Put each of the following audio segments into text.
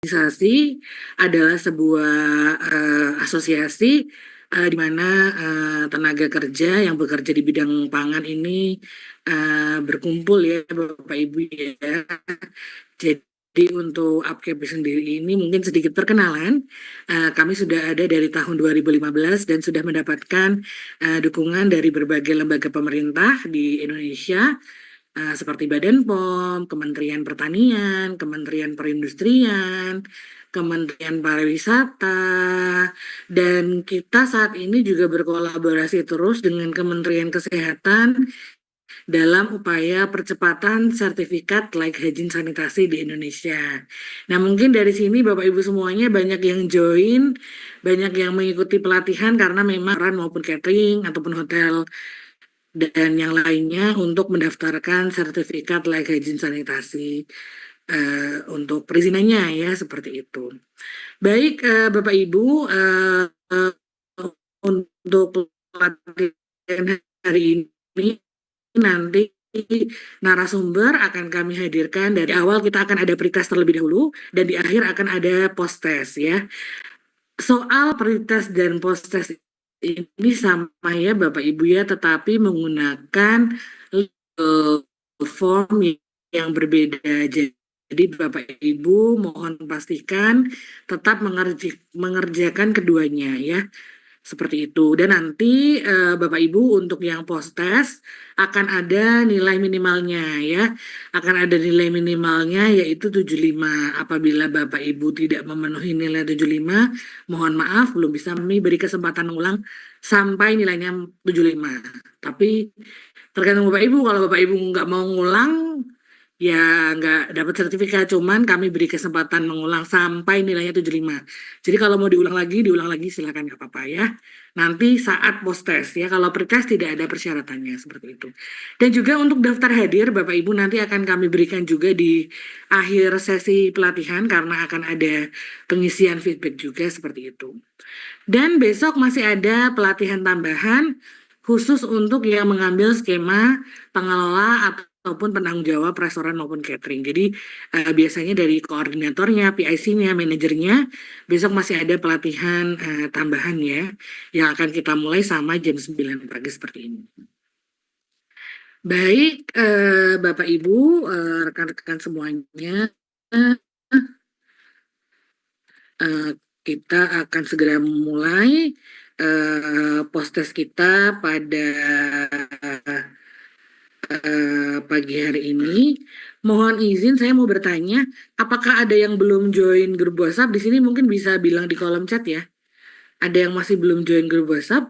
Organisasi adalah sebuah asosiasi di mana tenaga kerja yang bekerja di bidang pangan ini berkumpul ya Bapak Ibu ya. Jadi untuk APKB sendiri ini mungkin sedikit perkenalan. Kami sudah ada dari tahun 2015 dan sudah mendapatkan dukungan dari berbagai lembaga pemerintah di Indonesia seperti Badan POM, Kementerian Pertanian, Kementerian Perindustrian, Kementerian Pariwisata, dan kita saat ini juga berkolaborasi terus dengan Kementerian Kesehatan dalam upaya percepatan sertifikat layak hygiene sanitasi di Indonesia. Nah, mungkin dari sini Bapak Ibu semuanya banyak yang join, banyak yang mengikuti pelatihan karena memang restoran maupun catering ataupun hotel dan yang lainnya untuk mendaftarkan sertifikat layak hygiene sanitasi untuk perizinannya ya seperti itu. Baik Bapak Ibu untuk pelatihan hari ini nanti narasumber akan kami hadirkan dari awal kita akan ada pretest terlebih dahulu dan di akhir akan ada post test ya. Soal pretest dan post test ini sama ya Bapak Ibu ya, tetapi menggunakan form yang berbeda. Jadi Bapak Ibu mohon pastikan tetap mengerjakan keduanya ya. Seperti itu. Dan nanti Bapak Ibu untuk yang post test akan ada nilai minimalnya ya. Akan ada nilai minimalnya yaitu 75. Apabila Bapak Ibu tidak memenuhi nilai 75, mohon maaf belum bisa kami beri kesempatan ulang sampai nilainya 75. Tapi tergantung Bapak Ibu, kalau Bapak Ibu nggak mau ngulang ya nggak dapat sertifikat, cuman kami beri kesempatan mengulang sampai nilainya 75. Jadi kalau mau diulang lagi silakan nggak apa-apa ya. Nanti saat post test ya, kalau pretest tidak ada persyaratannya seperti itu. Dan juga untuk daftar hadir Bapak Ibu nanti akan kami berikan juga di akhir sesi pelatihan karena akan ada pengisian feedback juga seperti itu. Dan besok masih ada pelatihan tambahan khusus untuk yang mengambil skema pengelola ataupun penanggung jawab restoran maupun catering. Jadi biasanya dari koordinatornya, PIC-nya, manajernya, besok masih ada pelatihan tambahan ya, yang akan kita mulai sama jam 9 pagi seperti ini. Baik, Bapak Ibu, rekan-rekan semuanya, eh, kita akan segera memulai post-test kita pada pagi hari ini. Mohon izin, saya mau bertanya, apakah ada yang belum join grup WhatsApp? Di sini mungkin bisa bilang di kolom chat ya. Ada yang masih belum join grup WhatsApp?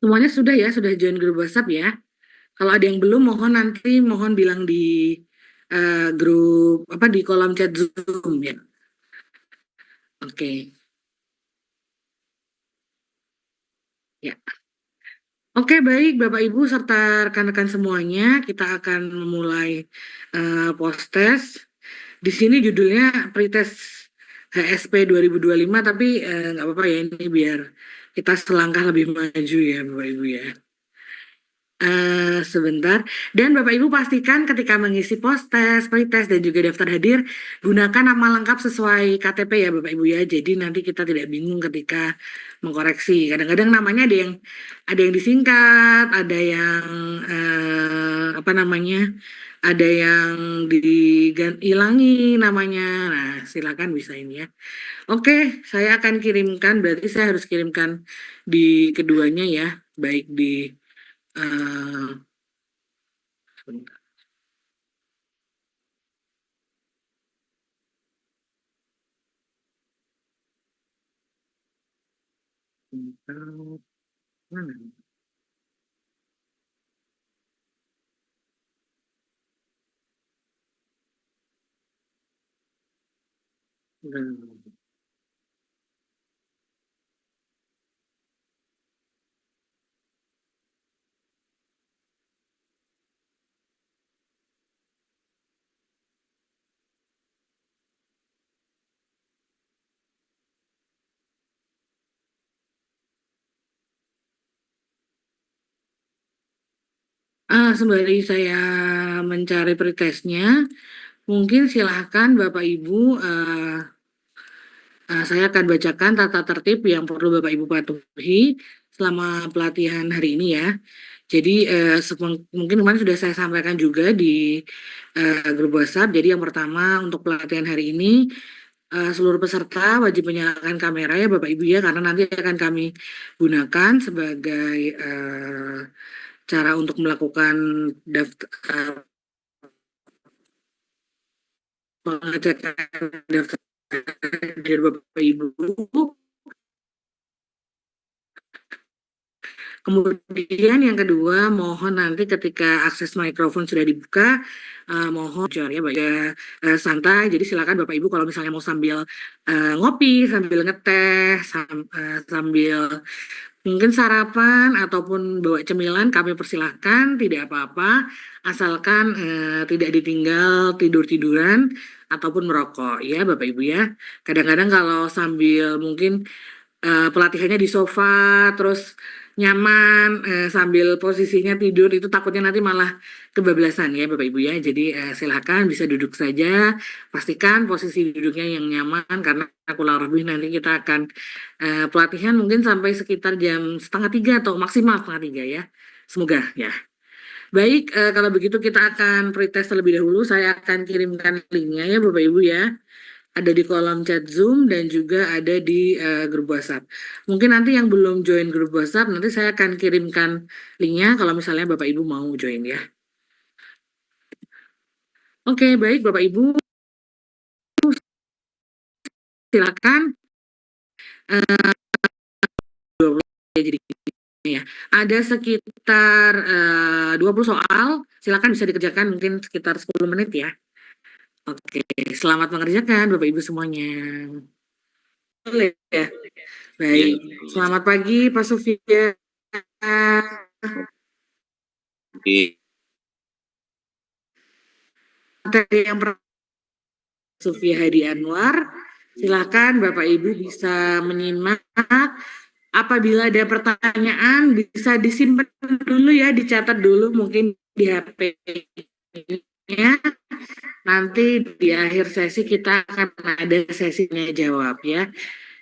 Semuanya sudah ya, sudah join grup WhatsApp ya. Kalau ada yang belum, mohon bilang di grup apa di kolom chat Zoom ya. Oke, ya. Oke, baik Bapak Ibu serta rekan-rekan semuanya, kita akan memulai post test. Di sini judulnya pretest HSP 2025, tapi nggak apa-apa ya ini biar kita selangkah lebih maju ya Bapak Ibu ya. Sebentar. Dan Bapak Ibu pastikan ketika mengisi post test, pretest dan juga daftar hadir, gunakan nama lengkap sesuai KTP ya Bapak Ibu ya. Jadi nanti kita tidak bingung ketika mengkoreksi. Kadang-kadang namanya ada yang disingkat, ada yang apa namanya, ada yang dihilangi namanya. Nah, silakan bisa ini ya. Oke, saya akan kirimkan. Berarti saya harus kirimkan di keduanya ya, baik di eh, sebentar. Sebentar. Mana? Nah, Sembari saya mencari pretestnya, mungkin silahkan Bapak Ibu, saya akan bacakan tata tertib yang perlu Bapak Ibu patuhi selama pelatihan hari ini ya. Jadi mungkin kemarin sudah saya sampaikan juga di grup WhatsApp. Jadi yang pertama untuk pelatihan hari ini, seluruh peserta wajib menyalakan kamera ya Bapak Ibu ya, karena nanti akan kami gunakan sebagai cara untuk melakukan daftar, pengecekan daftar dari Bapak Ibu. Kemudian yang kedua, mohon nanti ketika akses mikrofon sudah dibuka, mohon ya Mbak ya, santai. Jadi silakan Bapak Ibu kalau misalnya mau sambil ngopi, sambil ngeteh, sambil mungkin sarapan ataupun bawa cemilan, kami persilahkan, tidak apa-apa, asalkan tidak ditinggal tidur-tiduran ataupun merokok ya Bapak Ibu ya. Kadang-kadang kalau sambil mungkin pelatihannya di sofa terus nyaman sambil posisinya tidur itu takutnya nanti malah kebablasan ya Bapak Ibu ya. Jadi silakan bisa duduk saja, pastikan posisi duduknya yang nyaman karena kurang lebih nanti kita akan pelatihan mungkin sampai sekitar jam setengah tiga atau maksimal setengah tiga ya. Semoga ya. Baik, kalau begitu kita akan pretest terlebih dahulu. Saya akan kirimkan linknya ya Bapak Ibu ya, ada di kolom chat Zoom dan juga ada di grup WhatsApp. Mungkin nanti yang belum join grup WhatsApp, nanti saya akan kirimkan linknya kalau misalnya Bapak Ibu mau join ya. Oke, baik Bapak Ibu, silakan. Jadi ya, ada sekitar 20 soal, silakan bisa dikerjakan mungkin sekitar 10 menit ya. Oke, selamat mengerjakan Bapak Ibu semuanya. Boleh ya? Baik, selamat pagi Pak Sufia. Materi yang Sufia Hadi Anwar, silakan Bapak Ibu bisa menyimak. Apabila ada pertanyaan bisa disimpan dulu ya, dicatat dulu mungkin di HP-nya. Nanti di akhir sesi kita akan ada sesinya jawab ya.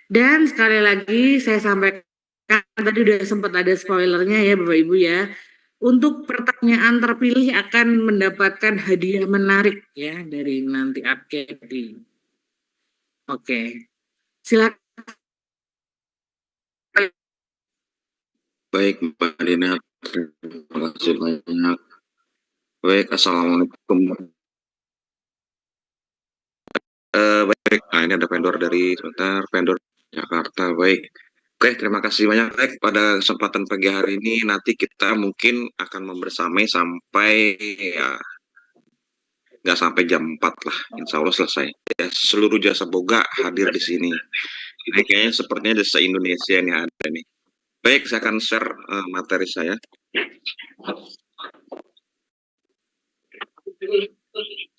Dan sekali lagi saya sampaikan tadi udah sempat ada spoilernya ya Bapak Ibu ya. Untuk pertanyaan terpilih akan mendapatkan hadiah menarik ya dari nanti Upcaping. Oke, silakan. Baik Mbak Dina, terima kasih banyak. Baik, Assalamualaikum. Baik, nah ini ada vendor dari vendor Jakarta. Baik, oke, terima kasih banyak. Baik, pada kesempatan pagi hari ini nanti kita mungkin akan membersamai sampai ya nggak sampai jam 4 lah, insya Allah selesai. Ya, seluruh jasa boga hadir di sini. Jadi kayaknya sepertinya jasa Indonesia yang ada nih. Baik, saya akan share materi saya.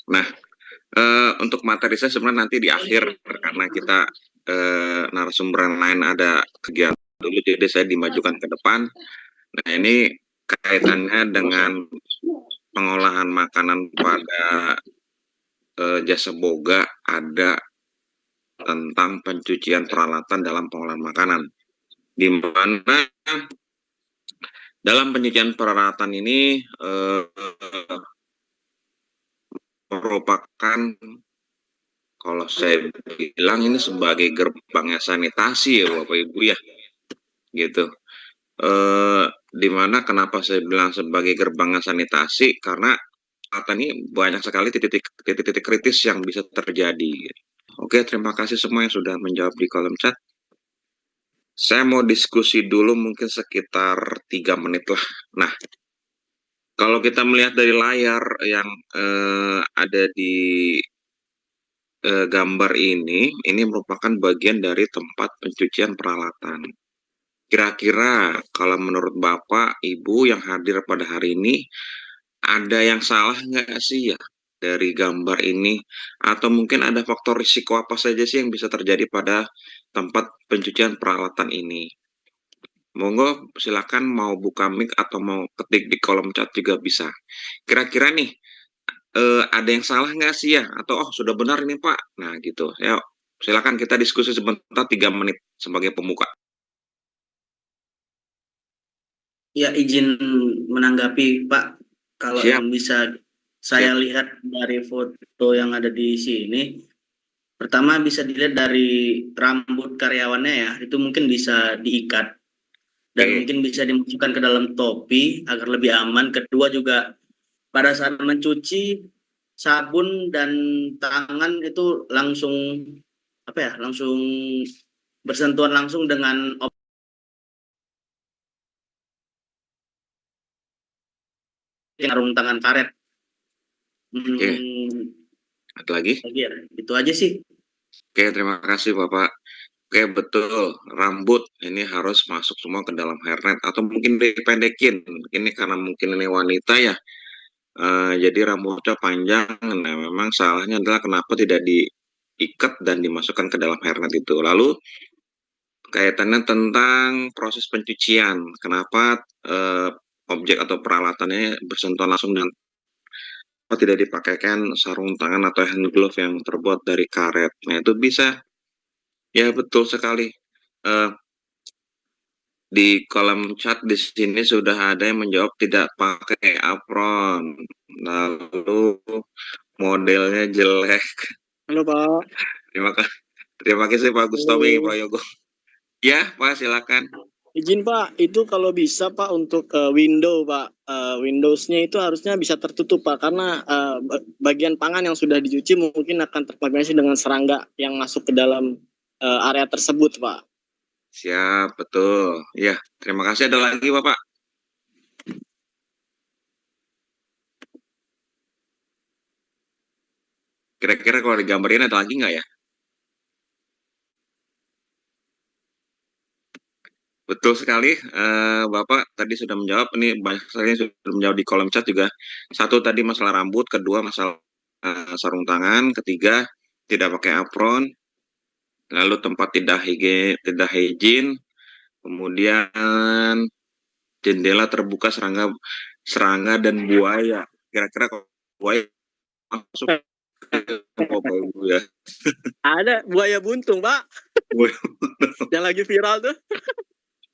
Nah, untuk materi saya sebenarnya nanti di akhir karena kita narasumber yang lain ada kegiatan dulu, jadi saya dimajukan ke depan. Nah, ini kaitannya dengan pengolahan makanan pada jasa boga, ada tentang pencucian peralatan dalam pengolahan makanan, di mana dalam pencucian peralatan ini merupakan, kalau saya bilang ini sebagai gerbangnya sanitasi ya Bapak Ibu ya, gitu. Dimana kenapa saya bilang sebagai gerbangnya sanitasi, karena ini banyak sekali titik-titik kritis yang bisa terjadi. Oke, terima kasih semua yang sudah menjawab di kolom chat. Saya mau diskusi dulu mungkin sekitar 3 menit lah. Nah, kalau kita melihat dari layar yang ada di gambar ini merupakan bagian dari tempat pencucian peralatan. Kira-kira kalau menurut Bapak, Ibu yang hadir pada hari ini, ada yang salah nggak sih ya dari gambar ini? Atau mungkin ada faktor risiko apa saja sih yang bisa terjadi pada tempat pencucian peralatan ini? Monggo silakan mau buka mic atau mau ketik di kolom chat juga bisa. Kira-kira nih ada yang salah nggak sih ya? Atau oh sudah benar ini Pak? Nah gitu. Ya silakan kita diskusi sebentar 3 menit sebagai pemuka. Ya, izin menanggapi Pak, kalau Siap, yang bisa siap. saya lihat dari foto yang ada di sini, pertama bisa dilihat dari rambut karyawannya ya, itu mungkin bisa diikat dan Oke, mungkin bisa dimasukkan ke dalam topi agar lebih aman. Kedua juga pada saat mencuci sabun dan tangan itu langsung apa ya, langsung bersentuhan langsung dengan sarung tangan karet. oke. Hmm, Ada lagi? lagi ya, itu aja sih. Oke, terima kasih Bapak. Oke, betul. Rambut ini harus masuk semua ke dalam hairnet atau mungkin dipendekin. Ini karena mungkin ini wanita ya. Jadi rambutnya panjang. Nah, memang salahnya adalah kenapa tidak diikat dan dimasukkan ke dalam hairnet itu. Lalu kaitannya tentang proses pencucian. Kenapa objek atau peralatannya bersentuhan langsung dan tidak dipakaikan sarung tangan atau hand glove yang terbuat dari karet. Nah, itu bisa. Ya, betul sekali. Eh, di kolom chat di sini sudah ada yang menjawab tidak pakai apron. Lalu modelnya jelek. Halo Pak. Terima kasih. Terima kasih Pak Gustomi, Pak Halo. Yogo. Ya, Pak, silakan. Izin Pak, itu kalau bisa Pak untuk window Pak, Windowsnya itu harusnya bisa tertutup Pak karena bagian pangan yang sudah dicuci mungkin akan terkontaminasi dengan serangga yang masuk ke dalam area tersebut Pak. Siap, betul. Ya, terima kasih. Ada lagi, Bapak? Kira-kira kalau digambarin ada lagi nggak ya? Betul sekali, Bapak tadi sudah menjawab. Ini banyak sekali yang sudah menjawab di kolom chat juga. Satu tadi masalah rambut, kedua masalah sarung tangan, ketiga tidak pakai apron, lalu tempat tidak hygiene, kemudian jendela terbuka serangga serangga dan buaya. Kira-kira kalau buaya masuk Eh, ke Bapak Ibu ya. Ada buaya buntung Pak, Buaya. yang lagi viral tuh.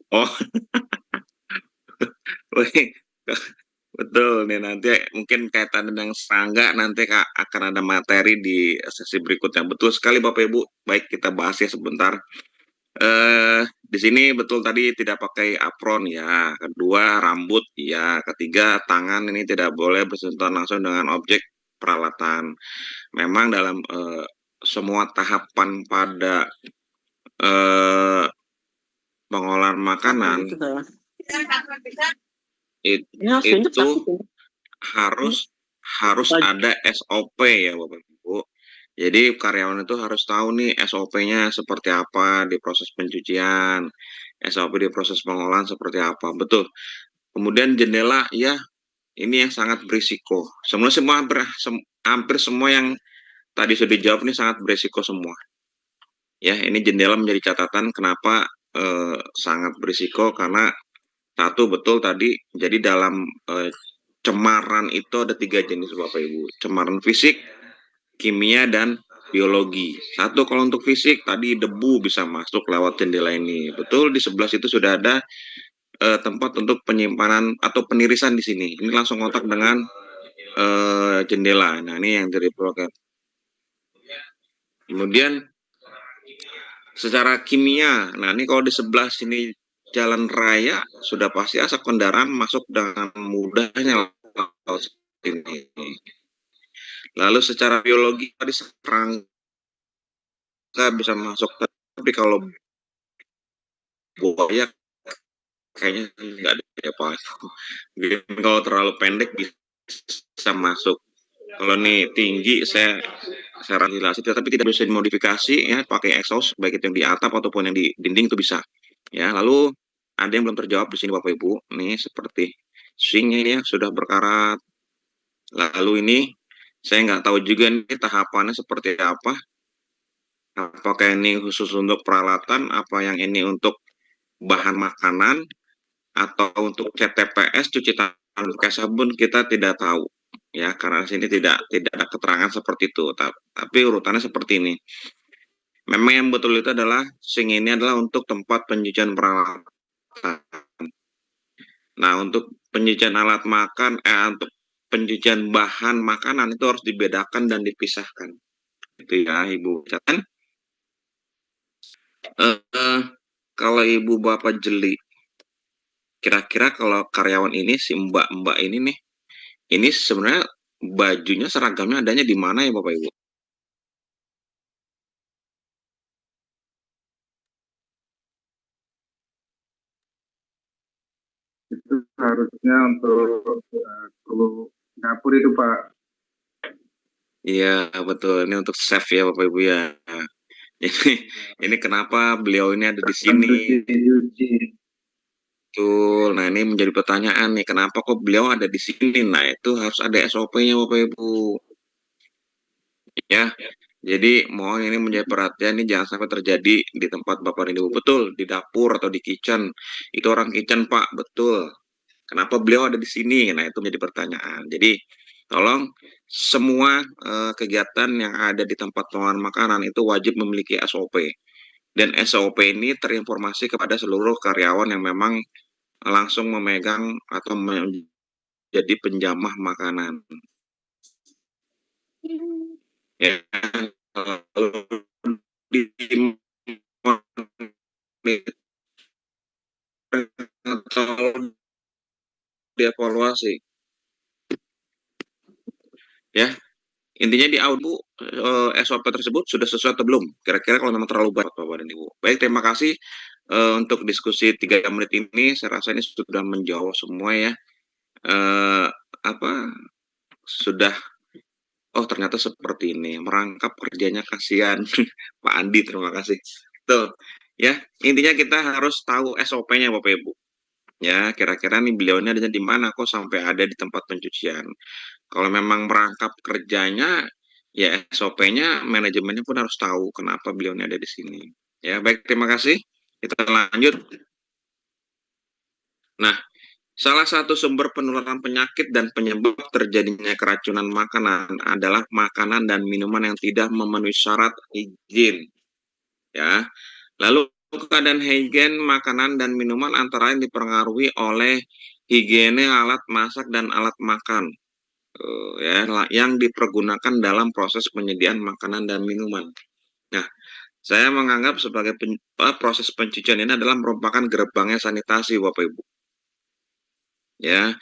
Oh, wih, betul nih nanti mungkin kaitan dengan serangga nanti Kak, akan ada materi di sesi berikutnya. Betul sekali Bapak Ibu. Baik kita bahas ya sebentar. Di sini betul tadi tidak pakai apron ya. Kedua rambut ya. Ketiga tangan ini tidak boleh bersentuhan langsung dengan objek peralatan. Memang dalam semua tahapan pada eh, pengolahan makanan Itu saya. it- Ya, sebentar itu takut. harus ada SOP ya Bapak Ibu. Jadi karyawan itu harus tahu nih SOP-nya seperti apa di proses pencucian, SOP di proses pengolahan seperti apa. Betul. Kemudian jendela ya ini yang sangat berisiko. Hampir semua yang tadi sudah dijawab ini sangat berisiko semua. Ya, ini jendela menjadi catatan kenapa sangat berisiko karena satu betul tadi jadi dalam cemaran itu ada 3 jenis Bapak Ibu. Cemaran fisik, kimia, dan biologi. Satu kalau untuk fisik tadi debu bisa masuk lewat jendela ini. Betul di sebelah situ sudah ada tempat untuk penyimpanan atau penirisan di sini. Ini langsung kontak dengan jendela. Nah ini yang dari program. Kemudian secara kimia, nah ini kalau di sebelah sini jalan raya sudah pasti asap kendaraan masuk dengan mudahnya lewat sini. Lalu secara biologi tadi serangga bisa masuk, tapi kalau buaya kayaknya nggak ada apa. Kalau terlalu pendek bisa masuk. Kalau nih tinggi saya ventilasi, tapi tidak bisa dimodifikasi ya pakai exhaust baik itu yang di atap ataupun yang di dinding itu bisa. Ya, lalu ada yang belum terjawab di sini Bapak Ibu. Nih seperti swingnya ini ya sudah berkarat. Lalu ini saya nggak tahu juga nih tahapannya seperti apa. Apakah ini khusus untuk peralatan, apa yang ini untuk bahan makanan atau untuk CTPS cuci tangan pakai sabun kita tidak tahu ya, karena sini tidak ada keterangan seperti itu. Tapi urutannya seperti ini. Memang yang betul itu adalah sing ini adalah untuk tempat pencucian peralatan. Nah, untuk pencucian alat makan, untuk pencucian bahan makanan itu harus dibedakan dan dipisahkan. Itu ya, Ibu catat. Eh, kalau Ibu Bapak jeli, kira-kira kalau karyawan ini si Mbak-mbak ini nih, ini sebenarnya bajunya seragamnya adanya di mana ya Bapak Ibu? Itu harusnya untuk perlu dapur itu Pak. Iya betul, ini untuk chef ya Bapak Ibu ya. Ini, ini kenapa beliau ini ada di sini? Cuci. Betul. Nah, ini menjadi pertanyaan nih, kenapa kok beliau ada di sini? Nah, itu harus ada SOP-nya Bapak Ibu. Ya. Jadi mohon ini menjadi perhatian, ini jangan sampai terjadi di tempat Bapak dan Ibu. Betul, di dapur atau di kitchen. Itu orang kitchen, Pak, betul. Kenapa beliau ada di sini? Nah, itu menjadi pertanyaan. Jadi, tolong semua kegiatan yang ada di tempat pengelolaan makanan itu wajib memiliki SOP. Dan SOP ini terinformasi kepada seluruh karyawan yang memang langsung memegang atau menjadi penjamah makanan. Ya, kalau atau dievaluasi, ya. Intinya di audit SOP tersebut sudah sesuai atau belum? Kira-kira kalau memang terlalu berat Bapak dan Ibu. Baik, terima kasih untuk diskusi 3 menit ini. Saya rasa ini sudah menjawab semua ya. Apa sudah? Oh ternyata seperti ini. Merangkap kerjanya kasihan. Pak Andi, terima kasih. Tuh, ya. Intinya kita harus tahu SOP-nya Bapak Ibu. Ya, kira-kira nih beliau ini adanya di mana kok sampai ada di tempat pencucian. Kalau memang merangkap kerjanya, ya SOP-nya manajemennya pun harus tahu kenapa beliau ini ada di sini. Ya, baik, terima kasih. Kita lanjut. Nah, salah satu sumber penularan penyakit dan penyebab terjadinya keracunan makanan adalah makanan dan minuman yang tidak memenuhi syarat higien. Ya, lalu keadaan higien makanan dan minuman antara lain dipengaruhi oleh higiene alat masak dan alat makan. Ya, yang dipergunakan dalam proses penyediaan makanan dan minuman. Nah, saya menganggap sebagai proses pencucian ini adalah merupakan gerbangnya sanitasi, Bapak Ibu. Ya,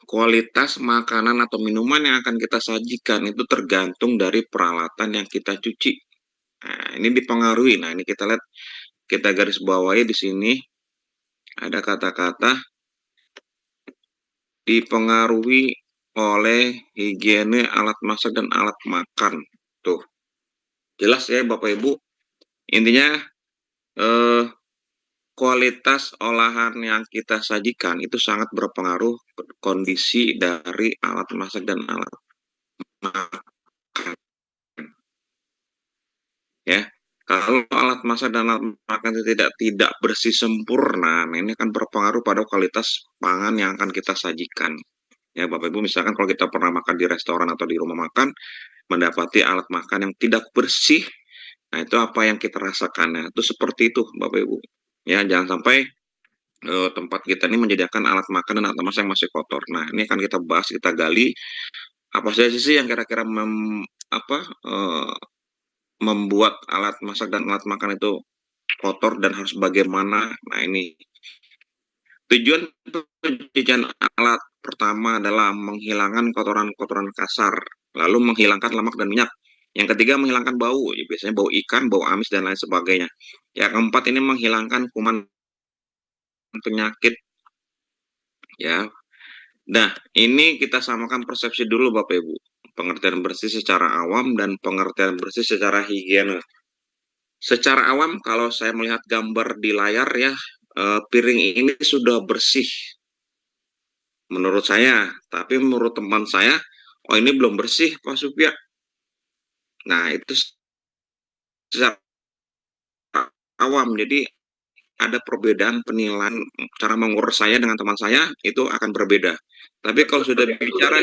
kualitas makanan atau minuman yang akan kita sajikan itu tergantung dari peralatan yang kita cuci. Nah, ini dipengaruhi. Nah, ini kita lihat, kita garis bawahi di sini ada kata-kata dipengaruhi oleh higiene alat masak dan alat makan. Tuh. Jelas ya Bapak Ibu. Intinya kualitas olahan yang kita sajikan itu sangat berpengaruh kondisi dari alat masak dan alat makan. Ya, kalau alat masak dan alat makan itu tidak bersih sempurna, nah ini akan berpengaruh pada kualitas pangan yang akan kita sajikan. Ya, Bapak Ibu, misalkan kalau kita pernah makan di restoran atau di rumah makan, mendapati alat makan yang tidak bersih, nah itu apa yang kita rasakan? Nah, itu seperti itu, Bapak Ibu. Ya, jangan sampai tempat kita ini menyediakan alat makan dan alat masak yang masih kotor. Nah, ini akan kita bahas, kita gali apa saja sih yang kira-kira membuat alat masak dan alat makan itu kotor dan harus bagaimana. Nah, ini tujuan pencucian alat pertama adalah menghilangkan kotoran-kotoran kasar, lalu menghilangkan lemak dan minyak. Yang ketiga menghilangkan bau, ya, biasanya bau ikan, bau amis dan lain sebagainya. Yang keempat ini menghilangkan kuman penyakit. Ya, nah ini kita samakan persepsi dulu Bapak Ibu. Pengertian bersih secara awam dan pengertian bersih secara higiene. Secara awam kalau saya melihat gambar di layar ya, piring ini sudah bersih menurut saya, tapi menurut teman saya, oh ini belum bersih Pak Supya. Nah itu secara awam, jadi ada perbedaan penilaian cara mengurus saya dengan teman saya itu akan berbeda. Tapi kalau sudah bicara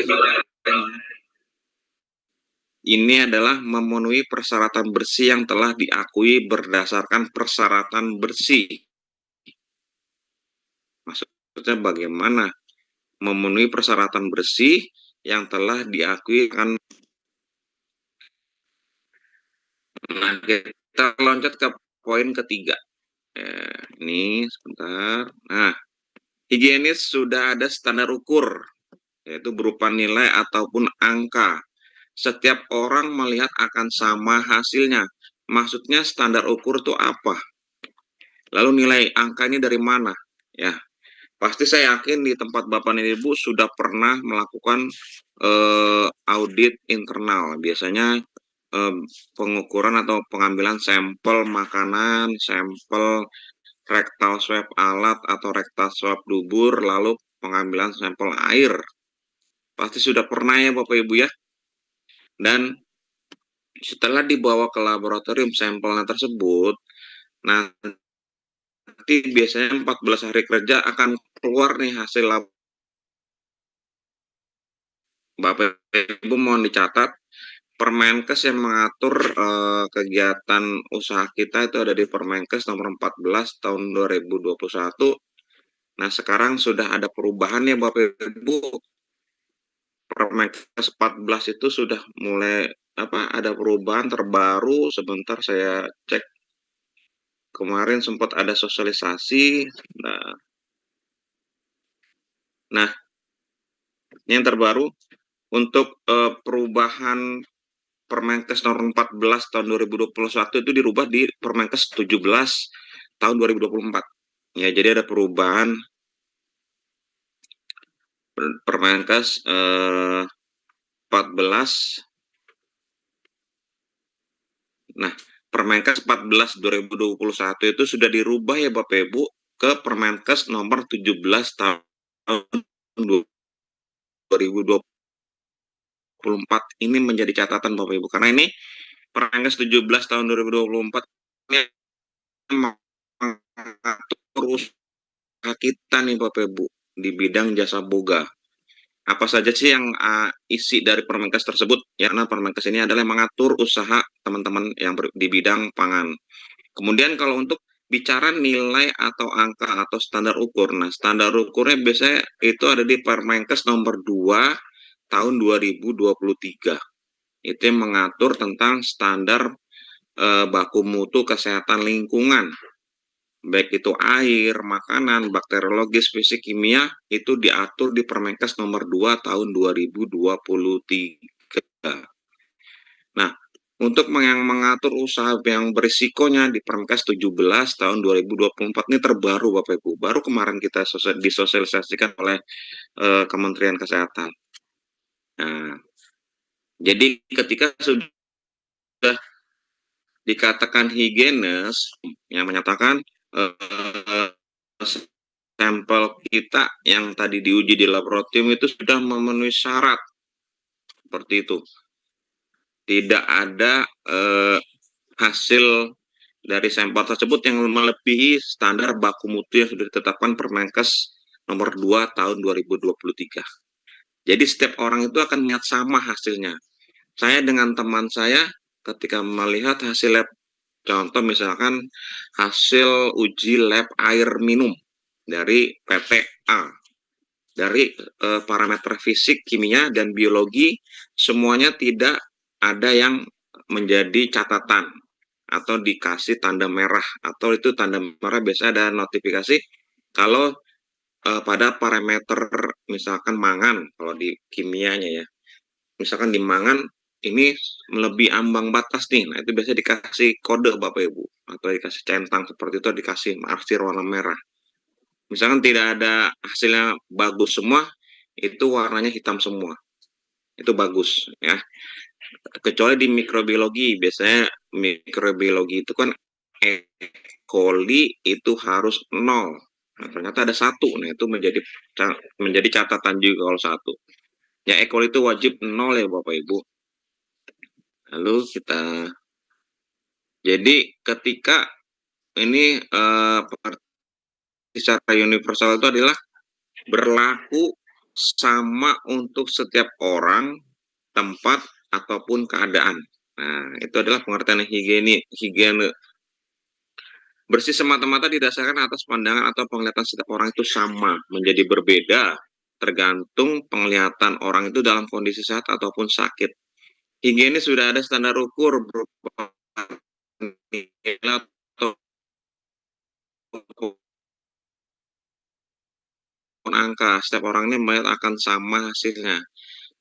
ini adalah memenuhi persyaratan bersih yang telah diakui berdasarkan persyaratan bersih. Maksudnya bagaimana memenuhi persyaratan bersih yang telah diakui kan. Nah, kita loncat ke poin ketiga. Ini sebentar. Nah, higienis sudah ada standar ukur, yaitu berupa nilai ataupun angka. Setiap orang melihat akan sama hasilnya. Maksudnya standar ukur itu apa? Lalu nilai angka ini dari mana? Ya, pasti saya yakin di tempat Bapak dan Ibu sudah pernah melakukan audit internal. Biasanya pengukuran atau pengambilan sampel makanan, sampel rectal swab alat atau rectal swab dubur, lalu pengambilan sampel air. Pasti sudah pernah ya Bapak Ibu ya. Dan setelah dibawa ke laboratorium sampelnya tersebut, nanti biasanya 14 hari kerja akan keluar nih hasil lab. Bapak Ibu mohon dicatat, Permenkes yang mengatur kegiatan usaha kita itu ada di Permenkes nomor 14 tahun 2021. Nah, sekarang sudah ada perubahan ya Bapak Ibu. Permenkes 14 itu sudah mulai ada perubahan terbaru. Sebentar saya cek. Kemarin sempat ada sosialisasi. Nah, yang terbaru untuk perubahan Permenkes nomor 14 tahun 2021 itu dirubah di Permenkes 17 tahun 2024. Ya, jadi ada perubahan Permenkes 14. Nah, Permenkes 14 2021 itu sudah dirubah ya Bapak Ibu ke Permenkes nomor 17 tahun 2024. Ini menjadi catatan Bapak Ibu karena ini Permenkes 17 tahun 2024 ini mengatur usaha kita nih Bapak Ibu di bidang jasa boga. Apa saja sih yang isi dari Permenkes tersebut? Ya, karena Permenkes ini adalah mengatur usaha teman-teman yang di bidang pangan. Kemudian kalau untuk bicara nilai atau angka atau standar ukur, nah standar ukurnya biasanya itu ada di Permenkes nomor 2 tahun 2023. Itu yang mengatur tentang standar baku mutu kesehatan lingkungan. Baik itu air, makanan, bakteriologis, fisik, kimia, itu diatur di Permenkes nomor 2 tahun 2023. Nah, untuk yang mengatur usaha yang berisikonya di Permenkes 17 tahun 2024 ini terbaru Bapak Ibu. Baru kemarin kita disosialisasikan oleh Kementerian Kesehatan. Nah, jadi ketika sudah dikatakan higienis, yang menyatakan sampel kita yang tadi diuji di laboratorium itu sudah memenuhi syarat seperti itu. Tidak ada hasil dari sampel tersebut yang melebihi standar baku mutu yang sudah ditetapkan Permenkes nomor 2 tahun 2023. Jadi setiap orang itu akan melihat sama hasilnya. Saya dengan teman saya ketika melihat hasil lab, contoh misalkan hasil uji lab air minum dari PTA, dari parameter fisik, kimia, dan biologi, semuanya tidak ada yang menjadi catatan atau dikasih tanda merah, atau itu tanda merah biasanya ada notifikasi kalau pada parameter misalkan mangan, kalau di kimianya ya, misalkan di mangan ini melebihi ambang batas nih, nah itu biasanya dikasih kode Bapak Ibu, atau dikasih centang seperti itu, dikasih arsir warna merah. Misalkan tidak ada hasilnya bagus semua, itu warnanya hitam semua, itu bagus ya. Kecuali di mikrobiologi, biasanya mikrobiologi itu kan E. coli itu harus 0. Nah, ternyata ada 1, nah itu menjadi catatan juga kalau 1. Ya, E. coli itu wajib 0 ya Bapak Ibu. Lalu jadi ketika ini secara universal itu adalah berlaku sama untuk setiap orang, tempat, ataupun keadaan. Nah, itu adalah pengertian higiene. Bersih semata-mata didasarkan atas pandangan atau penglihatan setiap orang itu sama, menjadi berbeda, tergantung penglihatan orang itu dalam kondisi sehat ataupun sakit. Higiene sudah ada standar ukur berupa nilai ataupun angka. Setiap orang ini melihat akan sama hasilnya.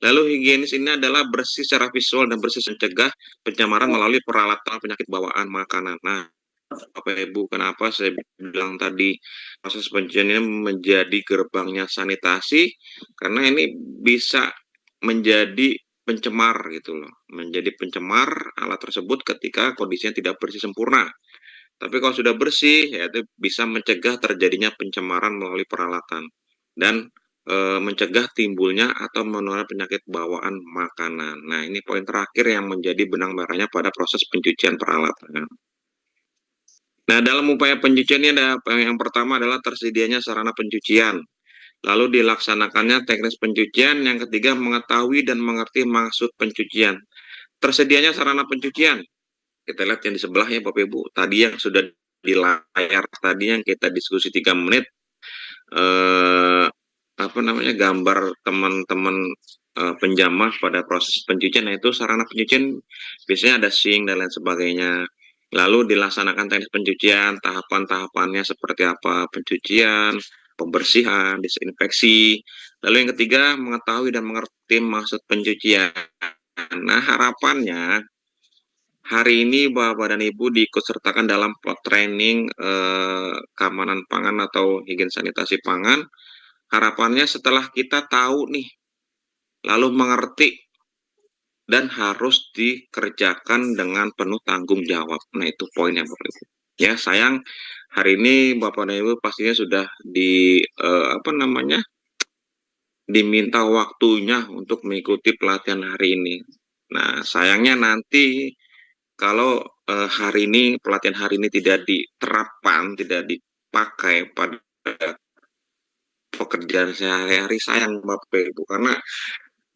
Lalu higienis ini adalah bersih secara visual dan bersih mencegah pencemaran melalui peralatan penyakit bawaan makanan. Nah, Bapak Ibu, kenapa saya bilang tadi proses pencucian ini menjadi gerbangnya sanitasi? Karena ini bisa menjadi pencemar gitu loh, menjadi pencemar alat tersebut ketika kondisinya tidak bersih sempurna. Tapi kalau sudah bersih, ya itu bisa mencegah terjadinya pencemaran melalui peralatan dan mencegah timbulnya atau menular penyakit bawaan makanan. Nah, ini poin terakhir yang menjadi benang merahnya pada proses pencucian peralatan. Nah, dalam upaya pencucian ini ada yang pertama adalah tersedianya sarana pencucian. Lalu dilaksanakannya teknis pencucian. Yang ketiga, mengetahui dan mengerti maksud pencucian. Tersedianya sarana pencucian. Kita lihat yang di sebelahnya Bapak Ibu. Tadi yang sudah di layar tadi yang kita diskusi 3 menit. Gambar teman-teman penjamah pada proses pencucian. Nah, itu sarana pencucian biasanya ada sink dan lain sebagainya. Lalu dilaksanakan teknis pencucian, tahapan-tahapannya seperti apa, pencucian, pembersihan, disinfeksi. Lalu yang ketiga, mengetahui dan mengerti maksud pencucian. Nah, harapannya hari ini Bapak dan Ibu diikutsertakan dalam training keamanan pangan atau higien sanitasi pangan. Harapannya setelah kita tahu nih, lalu mengerti, dan harus dikerjakan dengan penuh tanggung jawab. Nah, itu poinnya Bapak Ibu. Ya, sayang hari ini Bapak dan Ibu pastinya sudah diminta waktunya untuk mengikuti pelatihan hari ini. Nah, sayangnya nanti kalau hari ini pelatihan hari ini tidak diterapkan, tidak dipakai pada pekerjaan sehari-hari, sayang Bapak Ibu, karena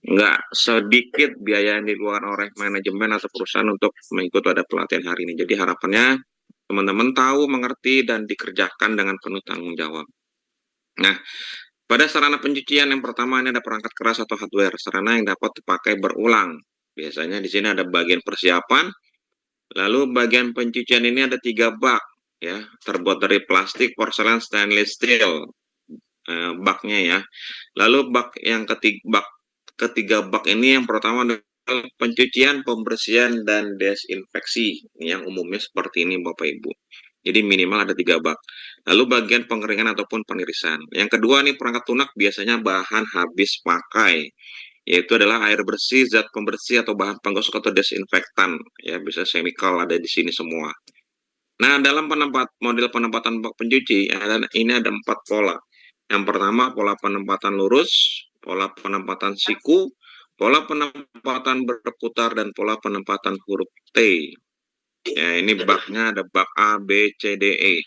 nggak sedikit biaya yang dikeluarkan oleh manajemen atau perusahaan untuk mengikuti ada pelatihan hari ini. Jadi harapannya teman-teman tahu, mengerti, dan dikerjakan dengan penuh tanggung jawab. Nah, pada sarana pencucian yang pertama ini ada perangkat keras atau hardware, sarana yang dapat dipakai berulang. Biasanya di sini ada bagian persiapan, lalu bagian pencucian ini ada 3 bak, ya, terbuat dari plastik, porselen, stainless steel, baknya ya. Lalu ketiga bak ini yang pertama adalah pencucian, pembersihan, dan desinfeksi. Yang umumnya seperti ini Bapak Ibu. Jadi minimal ada 3 bak. Lalu bagian pengeringan ataupun penirisan. Yang kedua nih perangkat lunak biasanya bahan habis pakai. Yaitu adalah air bersih, zat pembersih, atau bahan penggosok atau desinfektan. Ya, bisa chemical ada di sini semua. Nah, dalam model penempatan bak pencuci, ini ada 4 pola. Yang pertama, pola penempatan lurus, pola penempatan siku, pola penempatan berputar, dan pola penempatan huruf T. Ya, ini baknya ada bak A, B, C, D, E.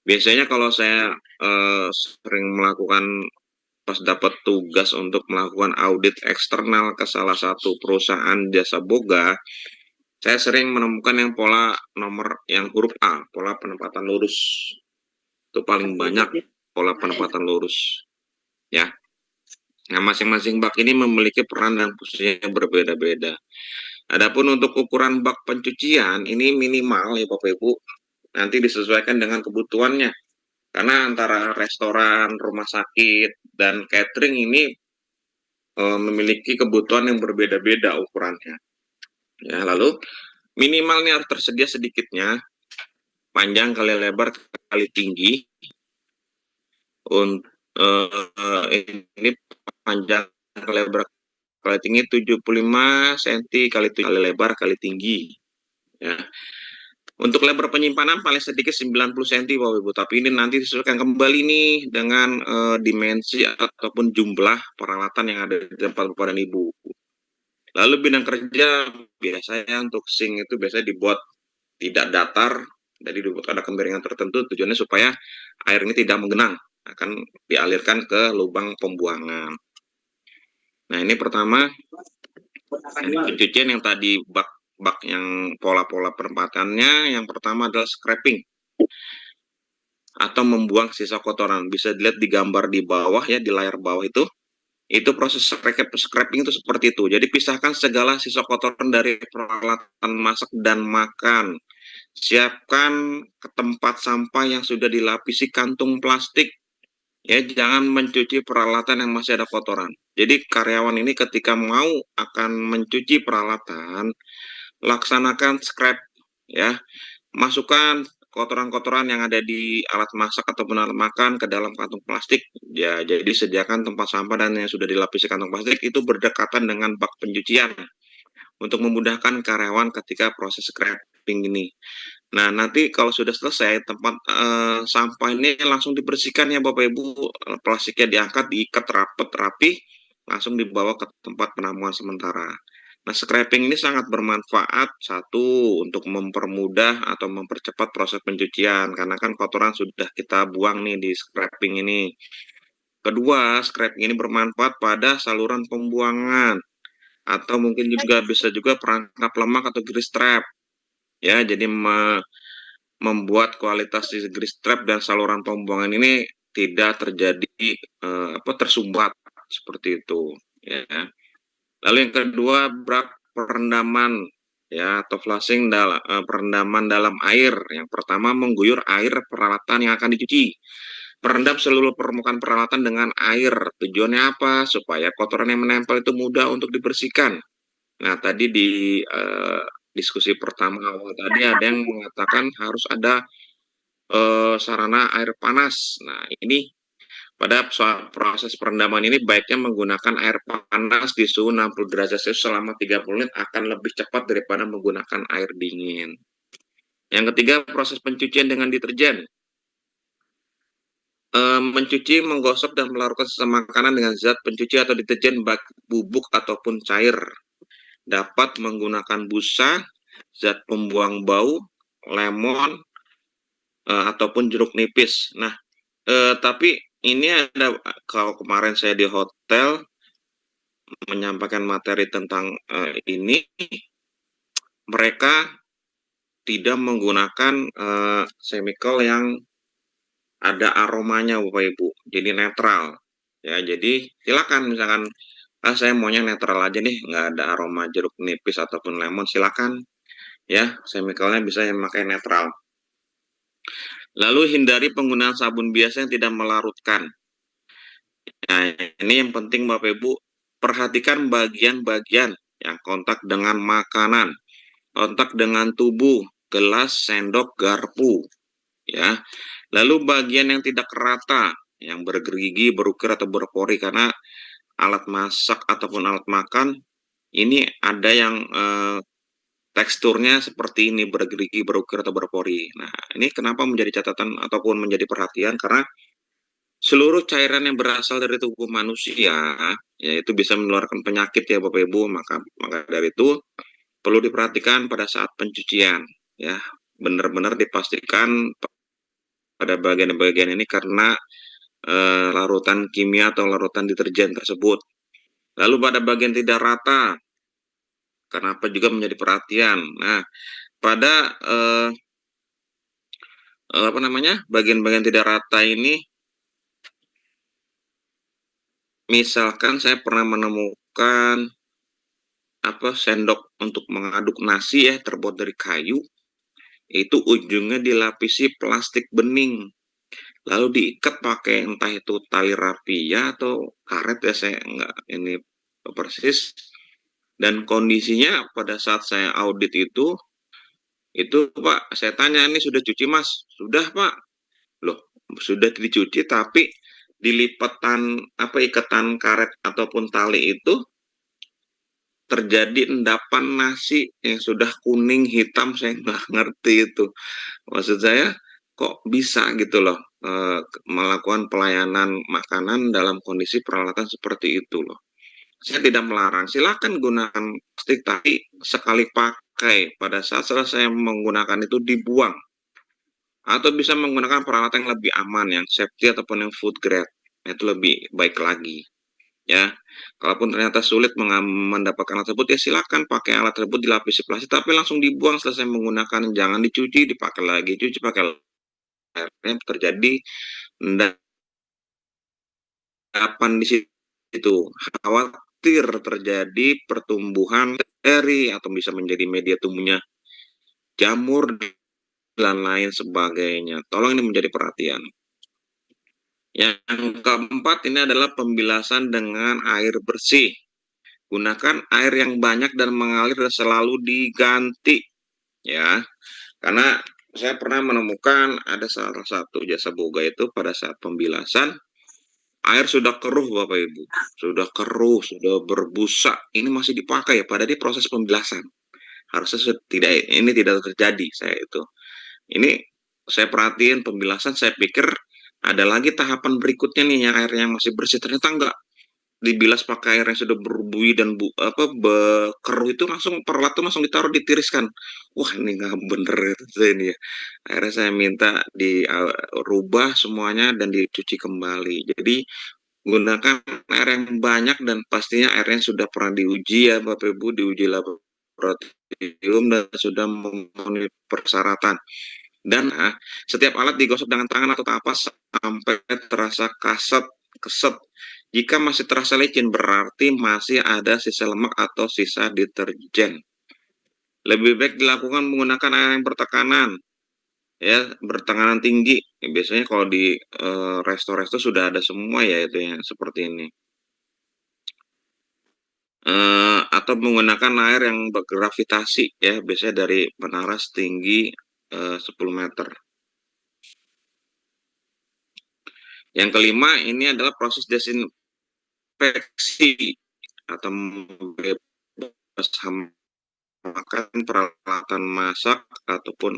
Biasanya kalau saya sering melakukan pas dapat tugas untuk melakukan audit eksternal ke salah satu perusahaan jasa boga, saya sering menemukan yang pola nomor yang huruf A, pola penempatan lurus. Itu paling banyak pola penempatan lurus. Ya. Nah, masing-masing bak ini memiliki peran dan fungsinya berbeda-beda. Adapun untuk ukuran bak pencucian ini minimal ya Bapak Ibu, nanti disesuaikan dengan kebutuhannya. Karena antara restoran, rumah sakit, dan catering ini memiliki kebutuhan yang berbeda-beda ukurannya. Ya, lalu minimal ini harus tersedia sedikitnya panjang kali lebar kali tinggi. Ini panjang kali lebar kali tinggi 75 cm kali lebar kali tinggi. Ya. Untuk lebar penyimpanan paling sedikit 90 cm Bapak Ibu, tapi ini nanti disesuaikan kembali nih dengan dimensi ataupun jumlah peralatan yang ada di tempat Bapak dan Ibu. Lalu bidang kerja biasanya untuk sink itu biasanya dibuat tidak datar Jadi dibuat ada kemiringan tertentu tujuannya supaya air ini tidak menggenang, akan dialirkan ke lubang pembuangan. Nah ini pertama, pencucian yang tadi bak yang pola-pola penempatannya, yang pertama adalah scraping atau membuang sisa kotoran. Bisa dilihat di gambar di bawah ya, di layar bawah itu proses scraping itu seperti itu. Jadi pisahkan segala sisa kotoran dari peralatan masak dan makan. Siapkan ke tempat sampah yang sudah dilapisi kantung plastik. Ya, jangan mencuci peralatan yang masih ada kotoran. Jadi karyawan ini ketika mau akan mencuci peralatan, laksanakan scrap ya. Masukkan kotoran-kotoran yang ada di alat masak ataupun alat makan ke dalam kantung plastik. Ya, jadi sediakan tempat sampah dan yang sudah dilapisi kantung plastik itu berdekatan dengan bak pencucian untuk memudahkan karyawan ketika proses scraping ini. Nah, nanti kalau sudah selesai tempat sampah ini langsung dibersihkan ya Bapak Ibu. Plastiknya diangkat, diikat rapi, langsung dibawa ke tempat penamuan sementara. Nah, scraping ini sangat bermanfaat, satu, untuk mempermudah atau mempercepat proses pencucian, karena kan kotoran sudah kita buang nih di scraping ini. Kedua, scraping ini bermanfaat pada saluran pembuangan, atau mungkin juga bisa juga perangkap lemak atau grease trap. Ya, jadi membuat kualitas di grease trap dan saluran pembuangan ini tidak terjadi tersumbat seperti itu, ya. Lalu yang kedua, perendaman ya atau flushing perendaman dalam air. Yang pertama, mengguyur air peralatan yang akan dicuci. Perendam seluruh permukaan peralatan dengan air. Tujuannya apa? Supaya kotoran yang menempel itu mudah untuk dibersihkan. Nah, tadi di diskusi pertama awal tadi ada yang mengatakan harus ada sarana air panas. Nah, ini pada proses perendaman ini baiknya menggunakan air panas di suhu 60 derajat Celcius selama 30 menit akan lebih cepat daripada menggunakan air dingin. Yang ketiga, proses pencucian dengan deterjen. Mencuci, menggosok, dan melarutkan sisa makanan dengan zat pencuci atau deterjen bubuk ataupun cair. Dapat menggunakan busa, zat pembuang bau, lemon, ataupun jeruk nipis. Nah, tapi ini ada, kalau kemarin saya di hotel menyampaikan materi tentang ini, mereka tidak menggunakan chemical yang ada aromanya Bapak Ibu, jadi netral. Ya, jadi silakan misalkan saya maunya netral aja nih, nggak ada aroma jeruk nipis ataupun lemon, silakan ya, chemicalnya bisa yang pakai netral. Lalu hindari penggunaan sabun biasa yang tidak melarutkan. Nah, ini yang penting Bapak Ibu, perhatikan bagian-bagian yang kontak dengan makanan, kontak dengan tubuh, gelas, sendok, garpu, ya. Lalu bagian yang tidak rata, yang bergerigi, berukir atau berpori, karena alat masak ataupun alat makan ini ada yang teksturnya seperti ini, bergerigi, berukir atau berpori. Nah, ini kenapa menjadi catatan ataupun menjadi perhatian, karena seluruh cairan yang berasal dari tubuh manusia, yaitu bisa menularkan penyakit ya Bapak Ibu, maka dari itu perlu diperhatikan pada saat pencucian, ya, benar-benar dipastikan pada bagian-bagian ini karena larutan kimia atau larutan deterjen tersebut. Lalu pada bagian tidak rata, kenapa juga menjadi perhatian? Nah, pada bagian-bagian tidak rata ini, misalkan saya pernah menemukan sendok untuk mengaduk nasi ya, terbuat dari kayu, itu ujungnya dilapisi plastik bening, lalu diikat pakai entah itu tali rapia atau karet ya, saya enggak ini persis. Dan kondisinya pada saat saya audit itu Pak, saya tanya, ini sudah cuci Mas? Sudah Pak. Loh, sudah dicuci tapi dilipatan ikatan karet ataupun tali itu terjadi endapan nasi yang sudah kuning hitam, saya nggak ngerti itu. Maksud saya kok bisa gitu loh melakukan pelayanan makanan dalam kondisi peralatan seperti itu loh. Saya tidak melarang, silakan gunakan plastik tapi sekali pakai, pada saat selesai menggunakan itu dibuang. atau bisa menggunakan peralatan yang lebih aman, yang safety ataupun yang food grade. Itu lebih baik lagi. Ya, kalaupun ternyata sulit mendapatkan alat tersebut, ya silakan pakai alat tersebut dilapisi plastik, tapi langsung dibuang selesai menggunakan, jangan dicuci, dipakai lagi, cuci pakai lagi. Akhirnya terjadi endapan di situ, khawatir terjadi pertumbuhan bakteri atau bisa menjadi media tumbuhnya jamur dan lain sebagainya. Tolong ini menjadi perhatian. Yang keempat ini adalah pembilasan dengan air bersih. Gunakan air yang banyak dan mengalir dan selalu diganti, ya. Karena saya pernah menemukan ada salah satu jasa boga itu pada saat pembilasan, air sudah keruh Bapak Ibu, sudah keruh, sudah berbusa, ini masih dipakai ya, pada di proses pembilasan. Harusnya ini tidak terjadi saya itu. Ini saya perhatiin pembilasan, saya pikir ada lagi tahapan berikutnya nih yang airnya masih bersih, ternyata enggak. Dibilas pakai air yang sudah berbuih dan keruh itu langsung peralatan langsung ditaruh ditiriskan. Wah, ini nggak bener ini ya. Akhirnya saya minta dirubah semuanya dan dicuci kembali. Jadi gunakan air yang banyak dan pastinya airnya sudah pernah diuji ya Bapak Ibu, diuji laboratorium dan sudah memenuhi persyaratan. Dan setiap alat digosok dengan tangan atau tapas sampai terasa keset. Jika masih terasa licin, berarti masih ada sisa lemak atau sisa deterjen. Lebih baik dilakukan menggunakan air yang bertekanan, ya, bertekanan tinggi. Ya, biasanya kalau di resto-resto sudah ada semua ya itu yang seperti ini. Atau menggunakan air yang bergravitasi, ya, biasanya dari menara setinggi 10 meter. Yang kelima ini adalah proses desinfeksi atau membebas hama makan, peralatan masak, ataupun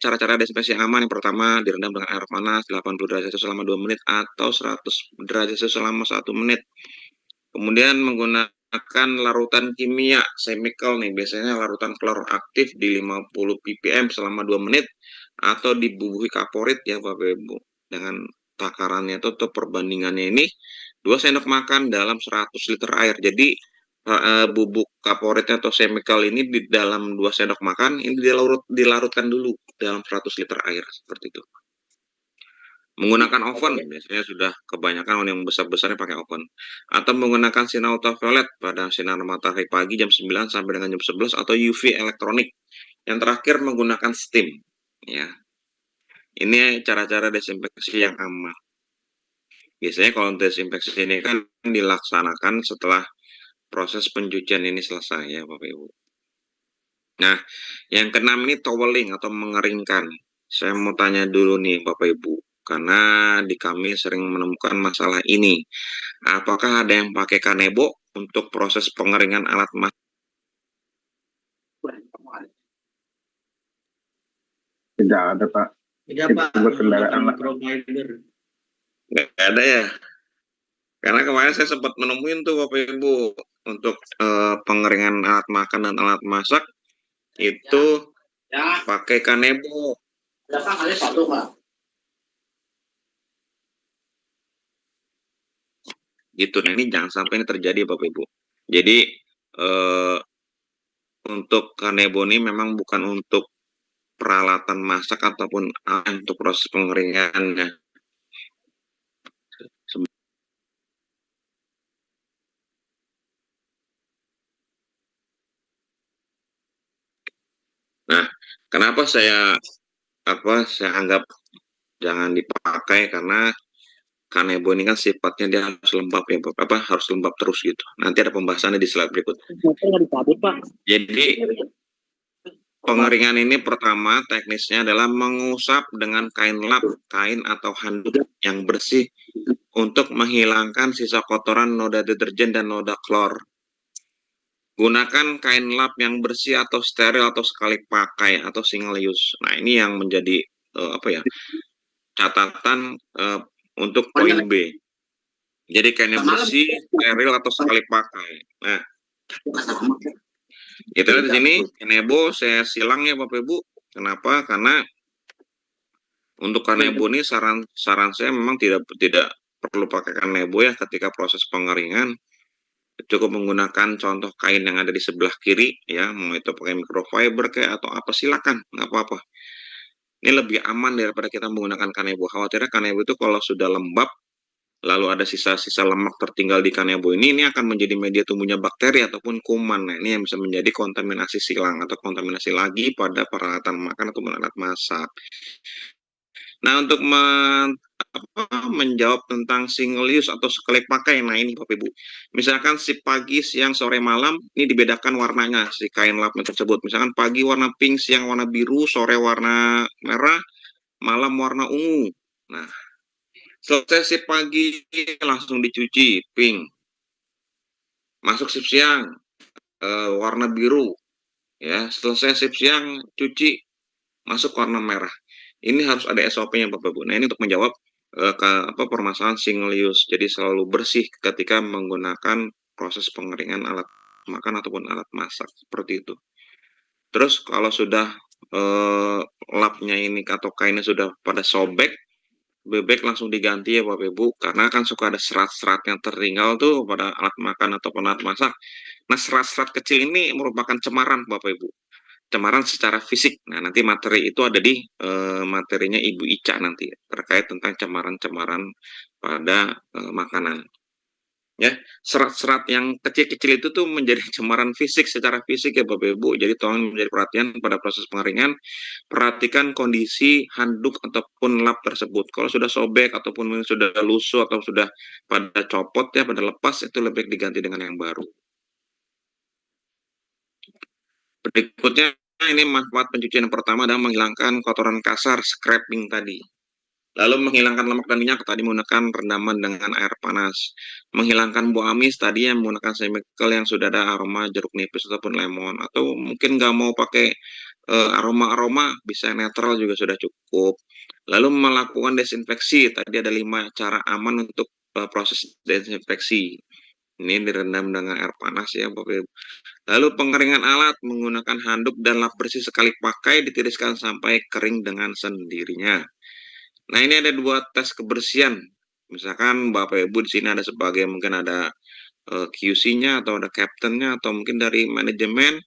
cara-cara desinfeksi yang aman. Yang pertama, direndam dengan air panas 80 derajat Celcius selama 2 menit atau 100 derajat Celcius selama 1 menit. Kemudian menggunakan larutan kimia, chemical nih, biasanya larutan klor aktif di 50 ppm selama 2 menit, atau dibubuhi kaporit ya Bapak Ibu. Dengan takarannya itu atau perbandingannya ini 2 sendok makan dalam 100 liter air. Jadi bubuk kaporitnya atau chemical ini di dalam 2 sendok makan ini dilarutkan dulu dalam 100 liter air seperti itu. Menggunakan oven, biasanya sudah kebanyakan yang besar-besarnya pakai oven, atau menggunakan sinar ultraviolet pada sinar matahari pagi jam 9 sampai dengan jam 11 atau UV elektronik. Yang terakhir menggunakan steam, ya. Ini cara-cara desinfeksi yang aman. Biasanya kalau desinfeksi ini kan dilaksanakan setelah proses pencucian ini selesai ya Bapak Ibu. Nah, yang keenam ini toweling atau mengeringkan. Saya mau tanya dulu nih Bapak Ibu, karena di kami sering menemukan masalah ini. Apakah ada yang pakai kanebo untuk proses pengeringan alat masak? Tidak ada Pak. Tidak Itu Pak, buat kendaraan menggunakan Pak. provider. Nggak ada ya? Karena kemarin saya sempat menemuin tuh Bapak Ibu untuk pengeringan alat makan dan alat masak itu pakai kanebo. Gitu. Nah, ini jangan sampai ini terjadi Bapak Ibu. Jadi untuk kanebo ini memang bukan untuk peralatan masak ataupun untuk proses pengeringannya. Nah, kenapa saya anggap jangan dipakai, karena kanebo ini kan sifatnya dia harus lembab ya, harus lembab terus gitu. Nanti ada pembahasannya di slide berikut. Jadi pengeringan ini pertama teknisnya adalah mengusap dengan kain lap, kain atau handuk yang bersih untuk menghilangkan sisa kotoran, noda deterjen dan noda klor. Gunakan kain lap yang bersih atau steril atau sekali pakai atau single use. Nah, ini yang menjadi catatan untuk poin B. Jadi kain yang bersih, steril atau sekali pakai. Nah, kita lihat di sini kanebo saya silang ya Bapak Ibu. Kenapa? Karena Untuk kanebo ini saran saya memang tidak perlu pakai kanebo ya ketika proses pengeringan. Cukup menggunakan contoh kain yang ada di sebelah kiri ya, mau itu pakai microfiber kayak atau apa silakan, nggak apa-apa. Ini lebih aman daripada kita menggunakan kanebo. Khawatirnya kanebo itu kalau sudah lembab, lalu ada sisa-sisa lemak tertinggal di kanebo ini akan menjadi media tumbuhnya bakteri ataupun kuman. Nah, ini yang bisa menjadi kontaminasi silang atau kontaminasi lagi pada peralatan makan atau alat masak. Nah, untuk menjawab tentang single use atau sekali pakai, nah ini Bapak Ibu. Misalkan si pagi, siang, sore, malam, ini dibedakan warnanya si kain lapnya tersebut. Misalkan pagi warna pink, siang warna biru, sore warna merah, malam warna ungu. Nah, selesai si pagi langsung dicuci pink. Masuk shift siang warna biru. Ya, selesai shift siang cuci masuk warna merah. Ini harus ada SOP-nya Bapak Ibu. Nah, ini untuk menjawab permasalahan single use. Jadi selalu bersih ketika menggunakan proses pengeringan alat makan ataupun alat masak seperti itu. Terus kalau sudah lapnya ini atau kainnya sudah pada sobek, bebek langsung diganti ya Bapak Ibu, karena kan suka ada serat-serat yang tertinggal tuh pada alat makan ataupun alat masak. Nah, serat-serat kecil ini merupakan cemaran Bapak Ibu. Cemaran secara fisik. Nah, nanti materi itu ada di materinya Ibu Ica nanti terkait tentang cemaran-cemaran pada makanan. Ya, serat-serat yang kecil-kecil itu tuh menjadi cemaran fisik secara fisik ya Bapak Ibu. Jadi tolong menjadi perhatian pada proses pengeringan. Perhatikan kondisi handuk ataupun lap tersebut. Kalau sudah sobek ataupun sudah lusuh atau sudah pada copot ya, pada lepas, itu lebih baik diganti dengan yang baru. Berikutnya ini manfaat pencucian yang pertama adalah menghilangkan kotoran kasar, scraping tadi. Lalu menghilangkan lemak dan minyak tadi menggunakan rendaman dengan air panas. Menghilangkan bau amis tadi yang menggunakan chemical yang sudah ada aroma jeruk nipis ataupun lemon. Atau mungkin nggak mau pakai aroma-aroma, bisa netral juga sudah cukup. Lalu melakukan desinfeksi, tadi ada 5 cara aman untuk proses desinfeksi. Ini direndam dengan air panas ya Bapak Ibu. Lalu pengeringan alat menggunakan handuk dan lap bersih sekali pakai, ditiriskan sampai kering dengan sendirinya. Nah, ini ada 2 tes kebersihan. Misalkan Bapak Ibu di sini ada sebagai mungkin ada QC-nya atau ada captain-nya atau mungkin dari manajemen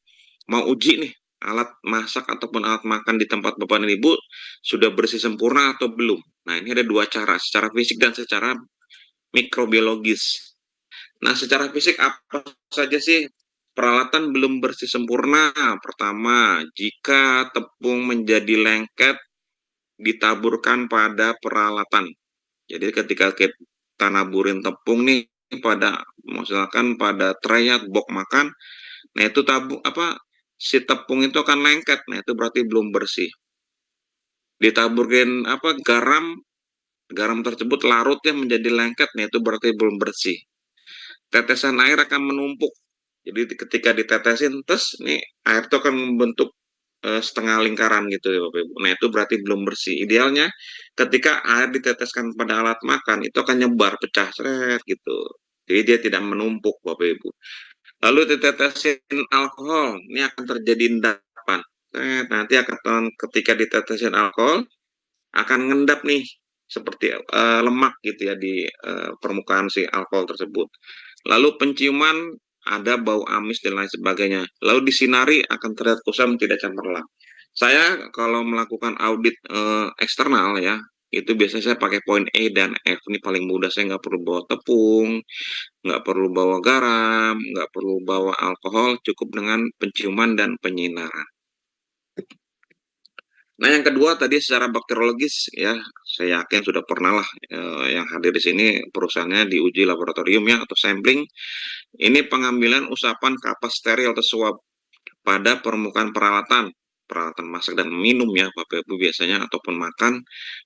mau uji nih alat masak ataupun alat makan di tempat Bapak dan Ibu sudah bersih sempurna atau belum. Nah, ini ada 2 cara, secara fisik dan secara mikrobiologis. Nah, secara fisik apa saja sih peralatan belum bersih sempurna? Pertama, jika tepung menjadi lengket ditaburkan pada peralatan. Jadi ketika kita naburin tepung nih pada misalkan pada tray atau box makan, nah itu si tepung itu akan lengket. Nah, itu berarti belum bersih. Ditaburin garam tersebut larutnya menjadi lengket, nah itu berarti belum bersih. Tetesan air akan menumpuk. Jadi ketika ditetesin, terus nih air itu akan membentuk setengah lingkaran gitu ya Bapak Ibu. Nah, itu berarti belum bersih. Idealnya ketika air diteteskan pada alat makan, itu akan nyebar, pecah, seret gitu. Jadi dia tidak menumpuk Bapak Ibu. Lalu ditetesin alkohol, ini akan terjadi endapan. Nanti akan ketika ditetesin alkohol, akan ngendap nih seperti lemak gitu ya di permukaan si alkohol tersebut. Lalu penciuman ada bau amis dan lain sebagainya. Lalu disinari akan terlihat kusam tidak cemerlang. Saya kalau melakukan audit eksternal ya, itu biasanya saya pakai poin E dan F. Ini paling mudah, saya nggak perlu bawa tepung, nggak perlu bawa garam, nggak perlu bawa alkohol, cukup dengan penciuman dan penyinaran. Nah, yang kedua tadi secara bakteriologis ya, saya yakin sudah pernah lah yang hadir di sini perusahaannya diuji laboratorium ya atau sampling. Ini pengambilan usapan kapas steril atau swab pada permukaan peralatan masak dan minum ya Bapak Ibu biasanya ataupun makan,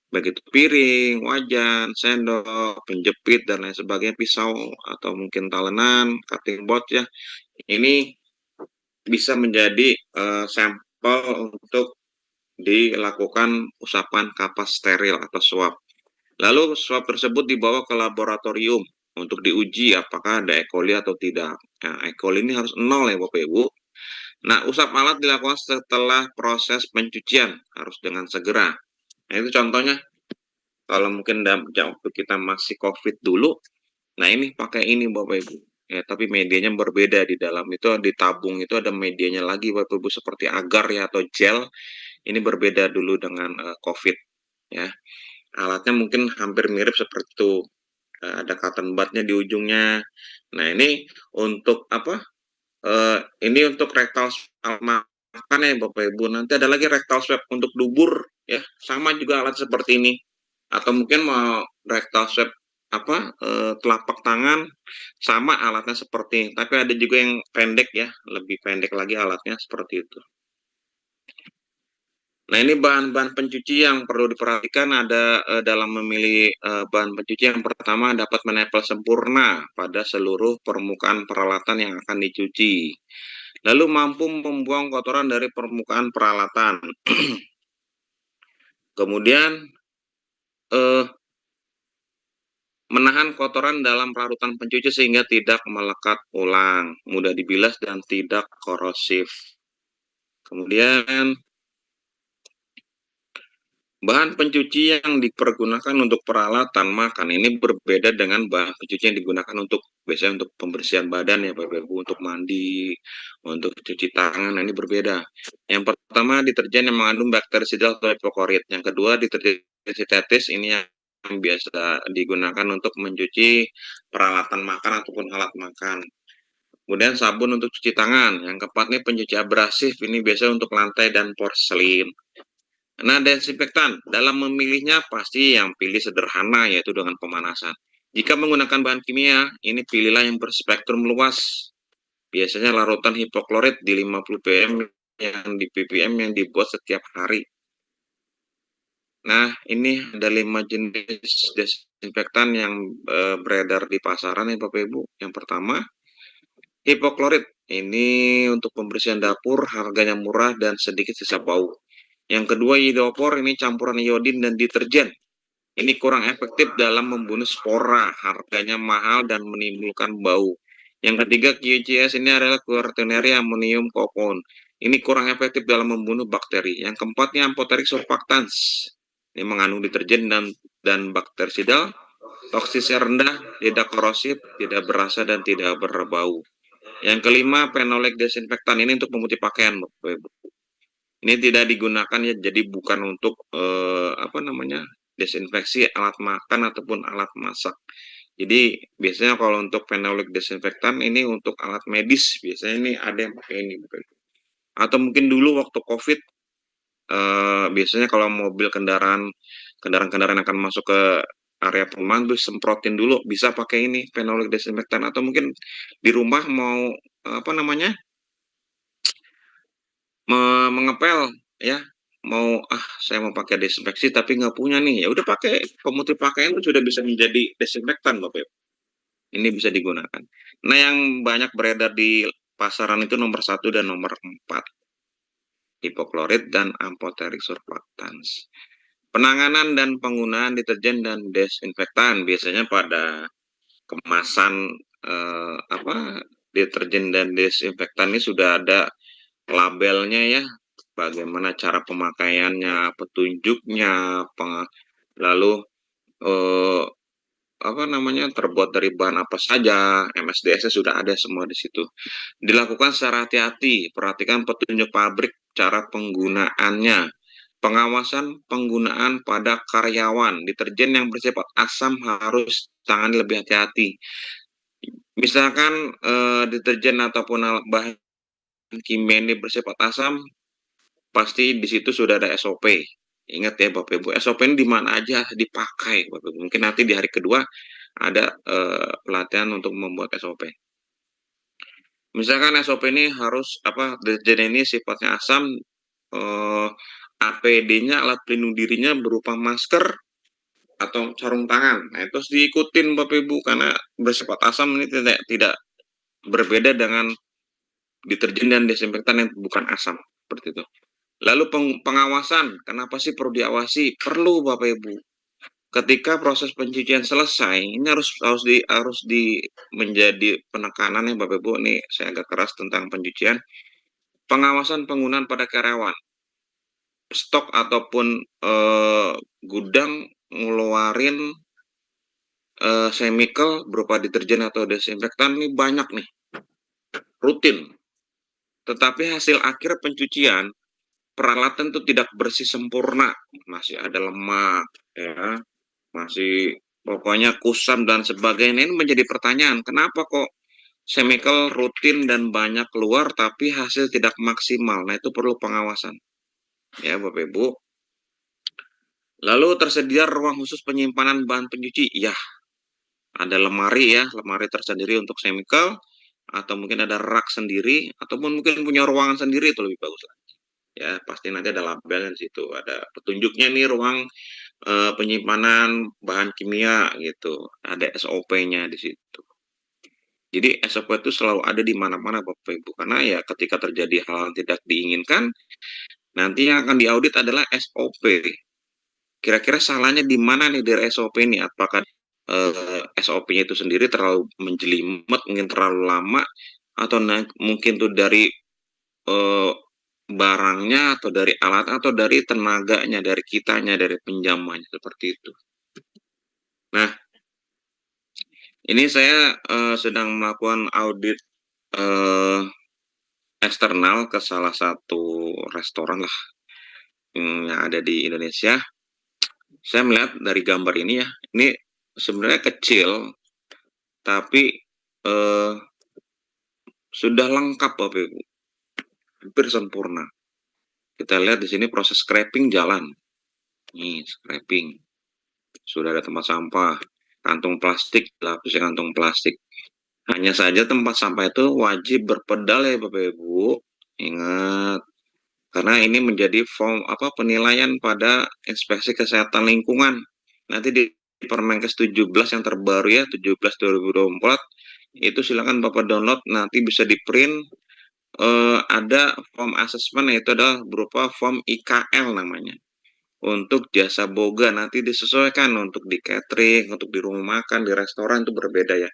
baik itu piring, wajan, sendok, penjepit dan lain sebagainya, pisau atau mungkin talenan, cutting board ya. Ini bisa menjadi sampel untuk dilakukan usapan kapas steril atau swab. Lalu swab tersebut dibawa ke laboratorium untuk diuji apakah ada E. coli atau tidak. Nah, E. coli ini harus 0 ya Bapak Ibu. Nah, usap alat dilakukan setelah proses pencucian, harus dengan segera. Nah, itu contohnya. Kalau mungkin waktu kita masih COVID dulu, nah ini pakai ini Bapak Ibu. Ya, tapi medianya berbeda di dalam itu ditabung itu ada medianya lagi Bapak Ibu seperti agar ya atau gel. Ini berbeda dulu dengan COVID ya. Alatnya mungkin hampir mirip seperti itu. Ada cotton budnya di ujungnya. Nah, ini untuk apa? Ini untuk rectal swab makan ya Bapak Ibu. Nanti ada lagi rectal swab untuk dubur ya. Sama juga alat seperti ini. Atau mungkin mau rectal swab apa telapak tangan sama alatnya seperti ini. Tapi ada juga yang pendek ya, lebih pendek lagi alatnya seperti itu. Nah, ini bahan-bahan pencuci yang perlu diperhatikan ada dalam memilih bahan pencuci. Yang pertama, dapat menempel sempurna pada seluruh permukaan peralatan yang akan dicuci. Lalu mampu membuang kotoran dari permukaan peralatan. Kemudian menahan kotoran dalam larutan pencuci sehingga tidak melekat ulang, mudah dibilas dan tidak korosif. Kemudian bahan pencuci yang dipergunakan untuk peralatan makan ini berbeda dengan bahan pencuci yang digunakan untuk biasanya untuk pembersihan badan ya Bapak Ibu, untuk mandi, untuk cuci tangan, ini berbeda. Yang pertama deterjen yang mengandung bakterisidal atau hipoklorit. Yang kedua deterjen sintetis ini yang biasa digunakan untuk mencuci peralatan makan ataupun alat makan. Kemudian sabun untuk cuci tangan. Yang keempat ini pencuci abrasif, ini biasa untuk lantai dan porselin. Nah, desinfektan dalam memilihnya pasti yang pilih sederhana yaitu dengan pemanasan. Jika menggunakan bahan kimia, ini pilihlah yang berspektrum luas. Biasanya larutan hipoklorit di 50 ppm yang di ppm yang dibuat setiap hari. Nah, ini ada 5 jenis desinfektan yang beredar di pasaran ya Bapak Ibu. Yang pertama, hipoklorit. Ini untuk pembersihan dapur, harganya murah dan sedikit sisa bau. Yang kedua, iodofor, ini campuran iodin dan deterjen. Ini kurang efektif dalam membunuh spora, harganya mahal dan menimbulkan bau. Yang ketiga, QCS, ini adalah Quaternary Ammonium Compound. Ini kurang efektif dalam membunuh bakteri. Yang keempatnya, amphoteric surfactants. Ini mengandung deterjen dan bakterisidal. Toksisnya rendah, tidak korosif, tidak berasa, dan tidak berbau. Yang kelima, phenolic desinfektan. Ini untuk pemutih pakaian, Bapak Ibu. Ini tidak digunakan ya, jadi bukan untuk desinfeksi alat makan ataupun alat masak. Jadi biasanya kalau untuk phenolic desinfektan ini untuk alat medis, biasanya ini ada yang pakai ini. Atau mungkin dulu waktu COVID, biasanya kalau mobil kendaraan akan masuk ke area perumahan tuh semprotin dulu, bisa pakai ini phenolic desinfektan. Atau mungkin di rumah mau mengepel ya, saya mau pakai desinfeksi tapi nggak punya nih, ya udah pakai pemutih pakaian itu sudah bisa menjadi desinfektan Bapak Ibu. Ini bisa digunakan. Nah, yang banyak beredar di pasaran itu nomor 1 dan nomor 4, hipoklorit dan amphoteric surfactants. Penanganan dan penggunaan deterjen dan desinfektan biasanya pada kemasan deterjen dan desinfektan ini sudah ada labelnya ya, bagaimana cara pemakaiannya, petunjuknya, lalu terbuat dari bahan apa saja, MSDS sudah ada semua di situ. Dilakukan secara hati-hati, perhatikan petunjuk pabrik, cara penggunaannya, pengawasan penggunaan pada karyawan. Deterjen yang bersifat asam harus tangani lebih hati-hati. Misalkan deterjen ataupun bahan kimia ini bersifat asam, pasti di situ sudah ada SOP. Ingat ya Bapak Ibu, SOP ini di mana aja dipakai Bapak Ibu. Mungkin nanti di hari kedua ada pelatihan untuk membuat SOP. Misalkan SOP ini harus deterjen ini sifatnya asam, APD-nya, alat pelindung dirinya berupa masker atau sarung tangan. Nah, itu harus diikutin Bapak Ibu karena bersifat asam ini tidak berbeda dengan deterjen dan desinfektan yang bukan asam seperti itu. Lalu pengawasan, kenapa sih perlu diawasi? Perlu Bapak Ibu. Ketika proses pencucian selesai, ini harus menjadi penekanan ya Bapak Ibu. Ini saya agak keras tentang pencucian. Pengawasan penggunaan pada karyawan. stok ataupun gudang ngeluarin chemical berupa deterjen atau desinfektan ini banyak nih, rutin. Tetapi hasil akhir pencucian peralatan itu tidak bersih sempurna, masih ada lemak, ya, masih pokoknya kusam dan sebagainya. Ini menjadi pertanyaan, kenapa kok chemical rutin dan banyak keluar tapi hasil tidak maksimal? Nah, itu perlu pengawasan, ya Bapak Ibu. Lalu tersedia ruang khusus penyimpanan bahan pencuci, ya. Ada lemari ya, lemari tersendiri untuk chemical, atau mungkin ada rak sendiri, ataupun mungkin punya ruangan sendiri, itu lebih bagus lagi. Ya, pasti nanti ada labelnya di situ, ada petunjuknya nih ruang penyimpanan bahan kimia gitu, ada SOP-nya di situ. Jadi SOP itu selalu ada di mana-mana Bapak Ibu, karena ya ketika terjadi hal yang tidak diinginkan, nanti yang akan diaudit adalah SOP. Kira-kira salahnya di mana nih dari SOP ini? Apakah SOP-nya itu sendiri terlalu menjelimet, mungkin terlalu lama, atau mungkin tuh dari barangnya, atau dari alat, atau dari tenaganya, dari kitanya, dari penjamannya, seperti itu. Nah, ini saya sedang melakukan audit eksternal ke salah satu restoran lah yang ada di Indonesia. Saya melihat dari gambar ini ya, ini sebenarnya kecil, tapi sudah lengkap Bapak Ibu, hampir sempurna. Kita lihat di sini proses scraping jalan. Nih, scraping. Sudah ada tempat sampah, kantung plastik, lapis kantung plastik. Hanya saja tempat sampah itu wajib berpedal ya Bapak Ibu. Ingat, karena ini menjadi form penilaian pada inspeksi kesehatan lingkungan. Nanti di Permenkes 17 yang terbaru ya, 17/2024, itu silakan Bapak download, nanti bisa di print. Ada form assessment, yaitu adalah berupa form IKL namanya. Untuk jasa boga nanti disesuaikan, untuk di catering, untuk di rumah makan, di restoran itu berbeda ya.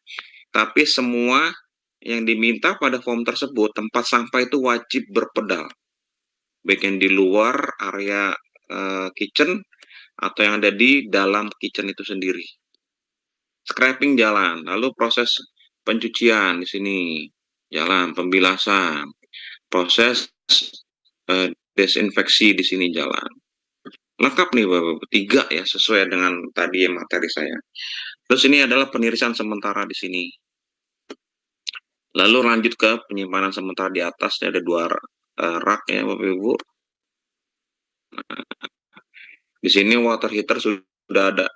Tapi semua yang diminta pada form tersebut, tempat sampah itu wajib berpedal. Baik yang di luar area kitchen, atau yang ada di dalam kitchen itu sendiri. Scraping jalan, lalu proses pencucian di sini jalan, pembilasan, proses desinfeksi di sini jalan. Lengkap nih Bapak, 3 ya, sesuai dengan tadi materi saya. Terus ini adalah penirisan sementara di sini. Lalu lanjut ke penyimpanan sementara di atasnya ada 2 rak ya Bapak Ibu. Nah, di sini water heater sudah ada,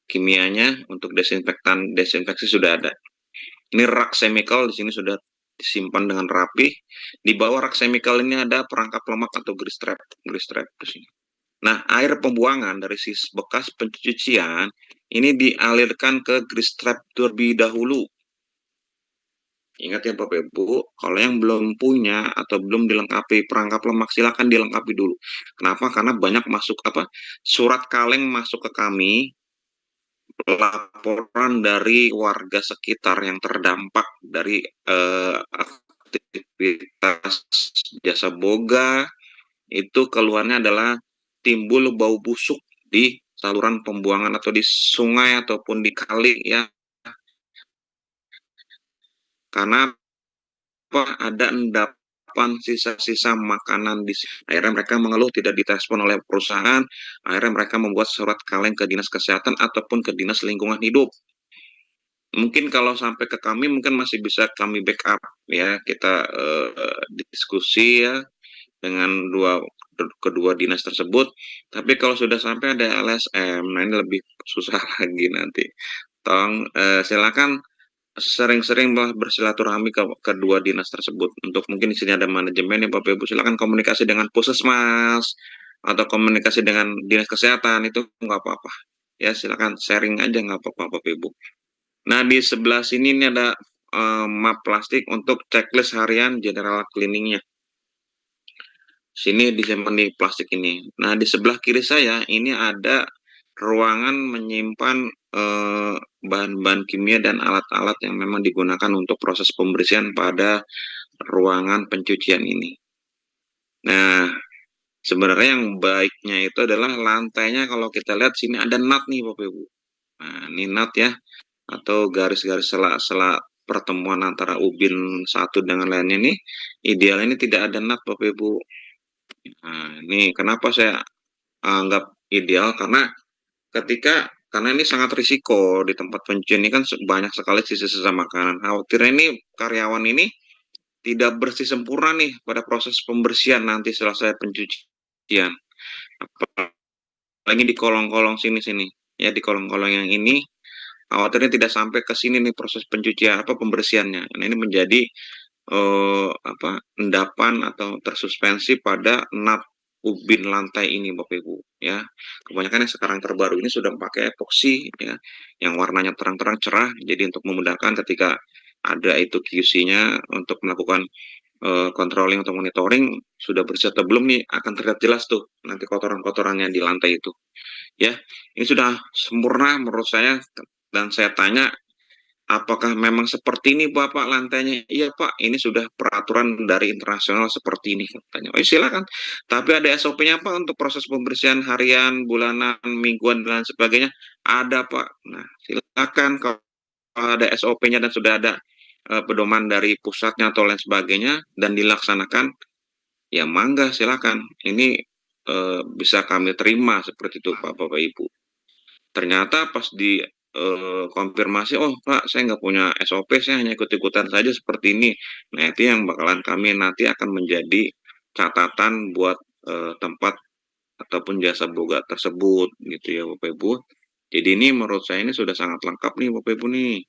kimianya untuk desinfeksi sudah ada. Ini rak chemical di sini sudah disimpan dengan rapi. Di bawah rak chemical ini ada perangkap lemak atau grease trap di sini. Nah, air pembuangan dari bekas pencucian ini dialirkan ke grease trap terlebih dahulu. Ingat ya Bapak Ibu, kalau yang belum punya atau belum dilengkapi perangkap lemak, silakan dilengkapi dulu. Kenapa? Karena banyak surat kaleng masuk ke kami, laporan dari warga sekitar yang terdampak dari aktivitas jasa boga, itu keluarnya adalah timbul bau busuk di saluran pembuangan atau di sungai ataupun di kali ya. Karena ada endapan sisa-sisa makanan di sini. Akhirnya mereka mengeluh tidak direspon oleh perusahaan. Akhirnya mereka membuat surat kaleng ke Dinas Kesehatan ataupun ke Dinas Lingkungan Hidup. Mungkin kalau sampai ke kami mungkin masih bisa kami backup ya, kita diskusi ya dengan kedua dinas tersebut. Tapi kalau sudah sampai ada LSM, nah ini lebih susah lagi nanti. Tolong silakan sering-sering bersilaturahmi ke kedua dinas tersebut. Untuk mungkin di sini ada manajemen ya Bapak Ibu, silakan komunikasi dengan Puskesmas atau komunikasi dengan Dinas Kesehatan, itu nggak apa-apa. Ya silakan sharing aja, nggak apa-apa Bapak Ibu. Nah di sebelah sini ini ada map plastik untuk checklist harian general cleaningnya. Sini disimpan di plastik ini. Nah di sebelah kiri saya ini ada ruangan menyimpan bahan-bahan kimia dan alat-alat yang memang digunakan untuk proses pembersihan pada ruangan pencucian ini. Nah, Sebenarnya yang baiknya itu adalah lantainya kalau kita lihat sini ada nut nih Bapak Ibu. Nah, ini nut ya, atau garis-garis sela-sela pertemuan antara ubin satu dengan lainnya ini, ideal ini tidak ada nut Bapak Ibu. Nah, ini kenapa saya anggap ideal, karena karena ini sangat risiko di tempat pencucian ini kan banyak sekali sisa-sisa makanan. Khawatirnya ini karyawan ini tidak bersih sempurna nih pada proses pembersihan nanti selesai pencucian. Apalagi di kolong-kolong sini-sini. Ya, di kolong-kolong yang ini khawatirnya tidak sampai ke sini nih proses pencucian pembersihannya. Nah, ini menjadi endapan atau tersuspensi pada nut ubin lantai ini Bapak Ibu ya. Kebanyakan yang sekarang terbaru ini sudah pakai epoksi ya, yang warnanya terang-terang cerah, jadi untuk memudahkan ketika ada itu QC-nya untuk melakukan controlling atau monitoring sudah bersih atau belum nih, akan terlihat jelas tuh nanti kotoran-kotorannya di lantai itu ya. Ini sudah sempurna menurut saya, dan saya tanya, apakah memang seperti ini Bapak lantainya? Iya Pak, ini sudah peraturan dari internasional seperti ini katanya. Oh silakan. Tapi ada SOP-nya Pak untuk proses pembersihan harian, bulanan, mingguan dan lain sebagainya? Ada Pak. Nah silakan kalau ada SOP-nya dan sudah ada pedoman dari pusatnya atau lain sebagainya dan dilaksanakan, ya mangga silakan. Ini bisa kami terima seperti itu Pak Bapak Ibu. Ternyata pas di konfirmasi, oh Pak, saya nggak punya SOP, saya hanya ikut-ikutan saja seperti ini. Nah, itu yang bakalan kami nanti akan menjadi catatan buat tempat ataupun jasa boga tersebut, gitu ya Bapak Ibu. Jadi ini menurut saya ini sudah sangat lengkap nih Bapak Ibu nih.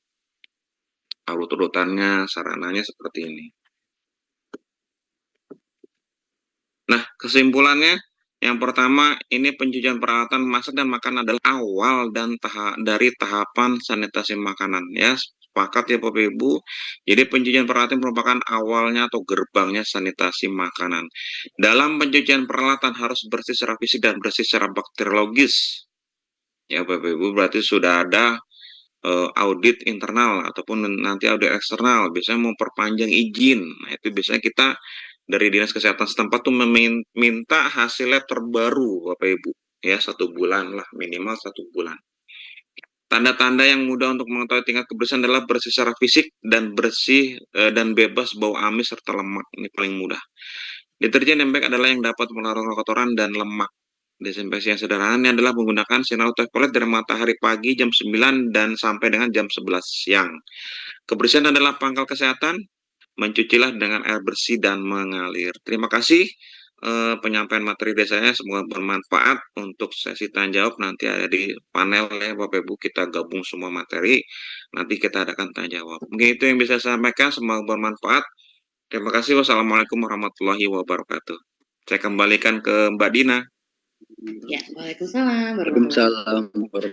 Urut-urutannya, sarananya seperti ini. Nah, kesimpulannya, yang pertama, ini pencucian peralatan masak dan makan adalah awal dan dari tahapan sanitasi makanan. Ya, sepakat ya Bapak Ibu. Jadi pencucian peralatan merupakan awalnya atau gerbangnya sanitasi makanan. Dalam pencucian peralatan harus bersih secara fisik dan bersih secara bakteriologis. Ya Bapak Ibu, berarti sudah ada audit internal ataupun nanti audit eksternal. Biasanya memperpanjang izin. Nah, itu biasanya kita dari Dinas Kesehatan setempat tuh meminta hasilnya terbaru Bapak Ibu ya, 1 bulan lah, minimal 1 bulan. Tanda-tanda yang mudah untuk mengetahui tingkat kebersihan adalah bersih secara fisik dan bersih dan bebas bau amis serta lemak. Ini paling mudah. Deterjen yang baik adalah yang dapat melarang kotoran dan lemak. Desinfeksi yang sederhana ini adalah menggunakan sinar ultraviolet dari matahari pagi jam 9 dan sampai dengan jam 11 siang. Kebersihan adalah pangkal kesehatan. Mencucilah dengan air bersih dan mengalir. Terima kasih penyampaian materi desanya, semoga bermanfaat. Untuk sesi tanya jawab nanti ada di panel ya Bapak Ibu, kita gabung semua materi, nanti kita adakan tanya jawab. Mungkin itu yang bisa saya sampaikan, semoga bermanfaat. Terima kasih. Wassalamualaikum warahmatullahi wabarakatuh. Saya kembalikan ke Mbak Dina. Ya, waalaikumsalam warahmatullahi wabarakatuh. Waalaikumsalam.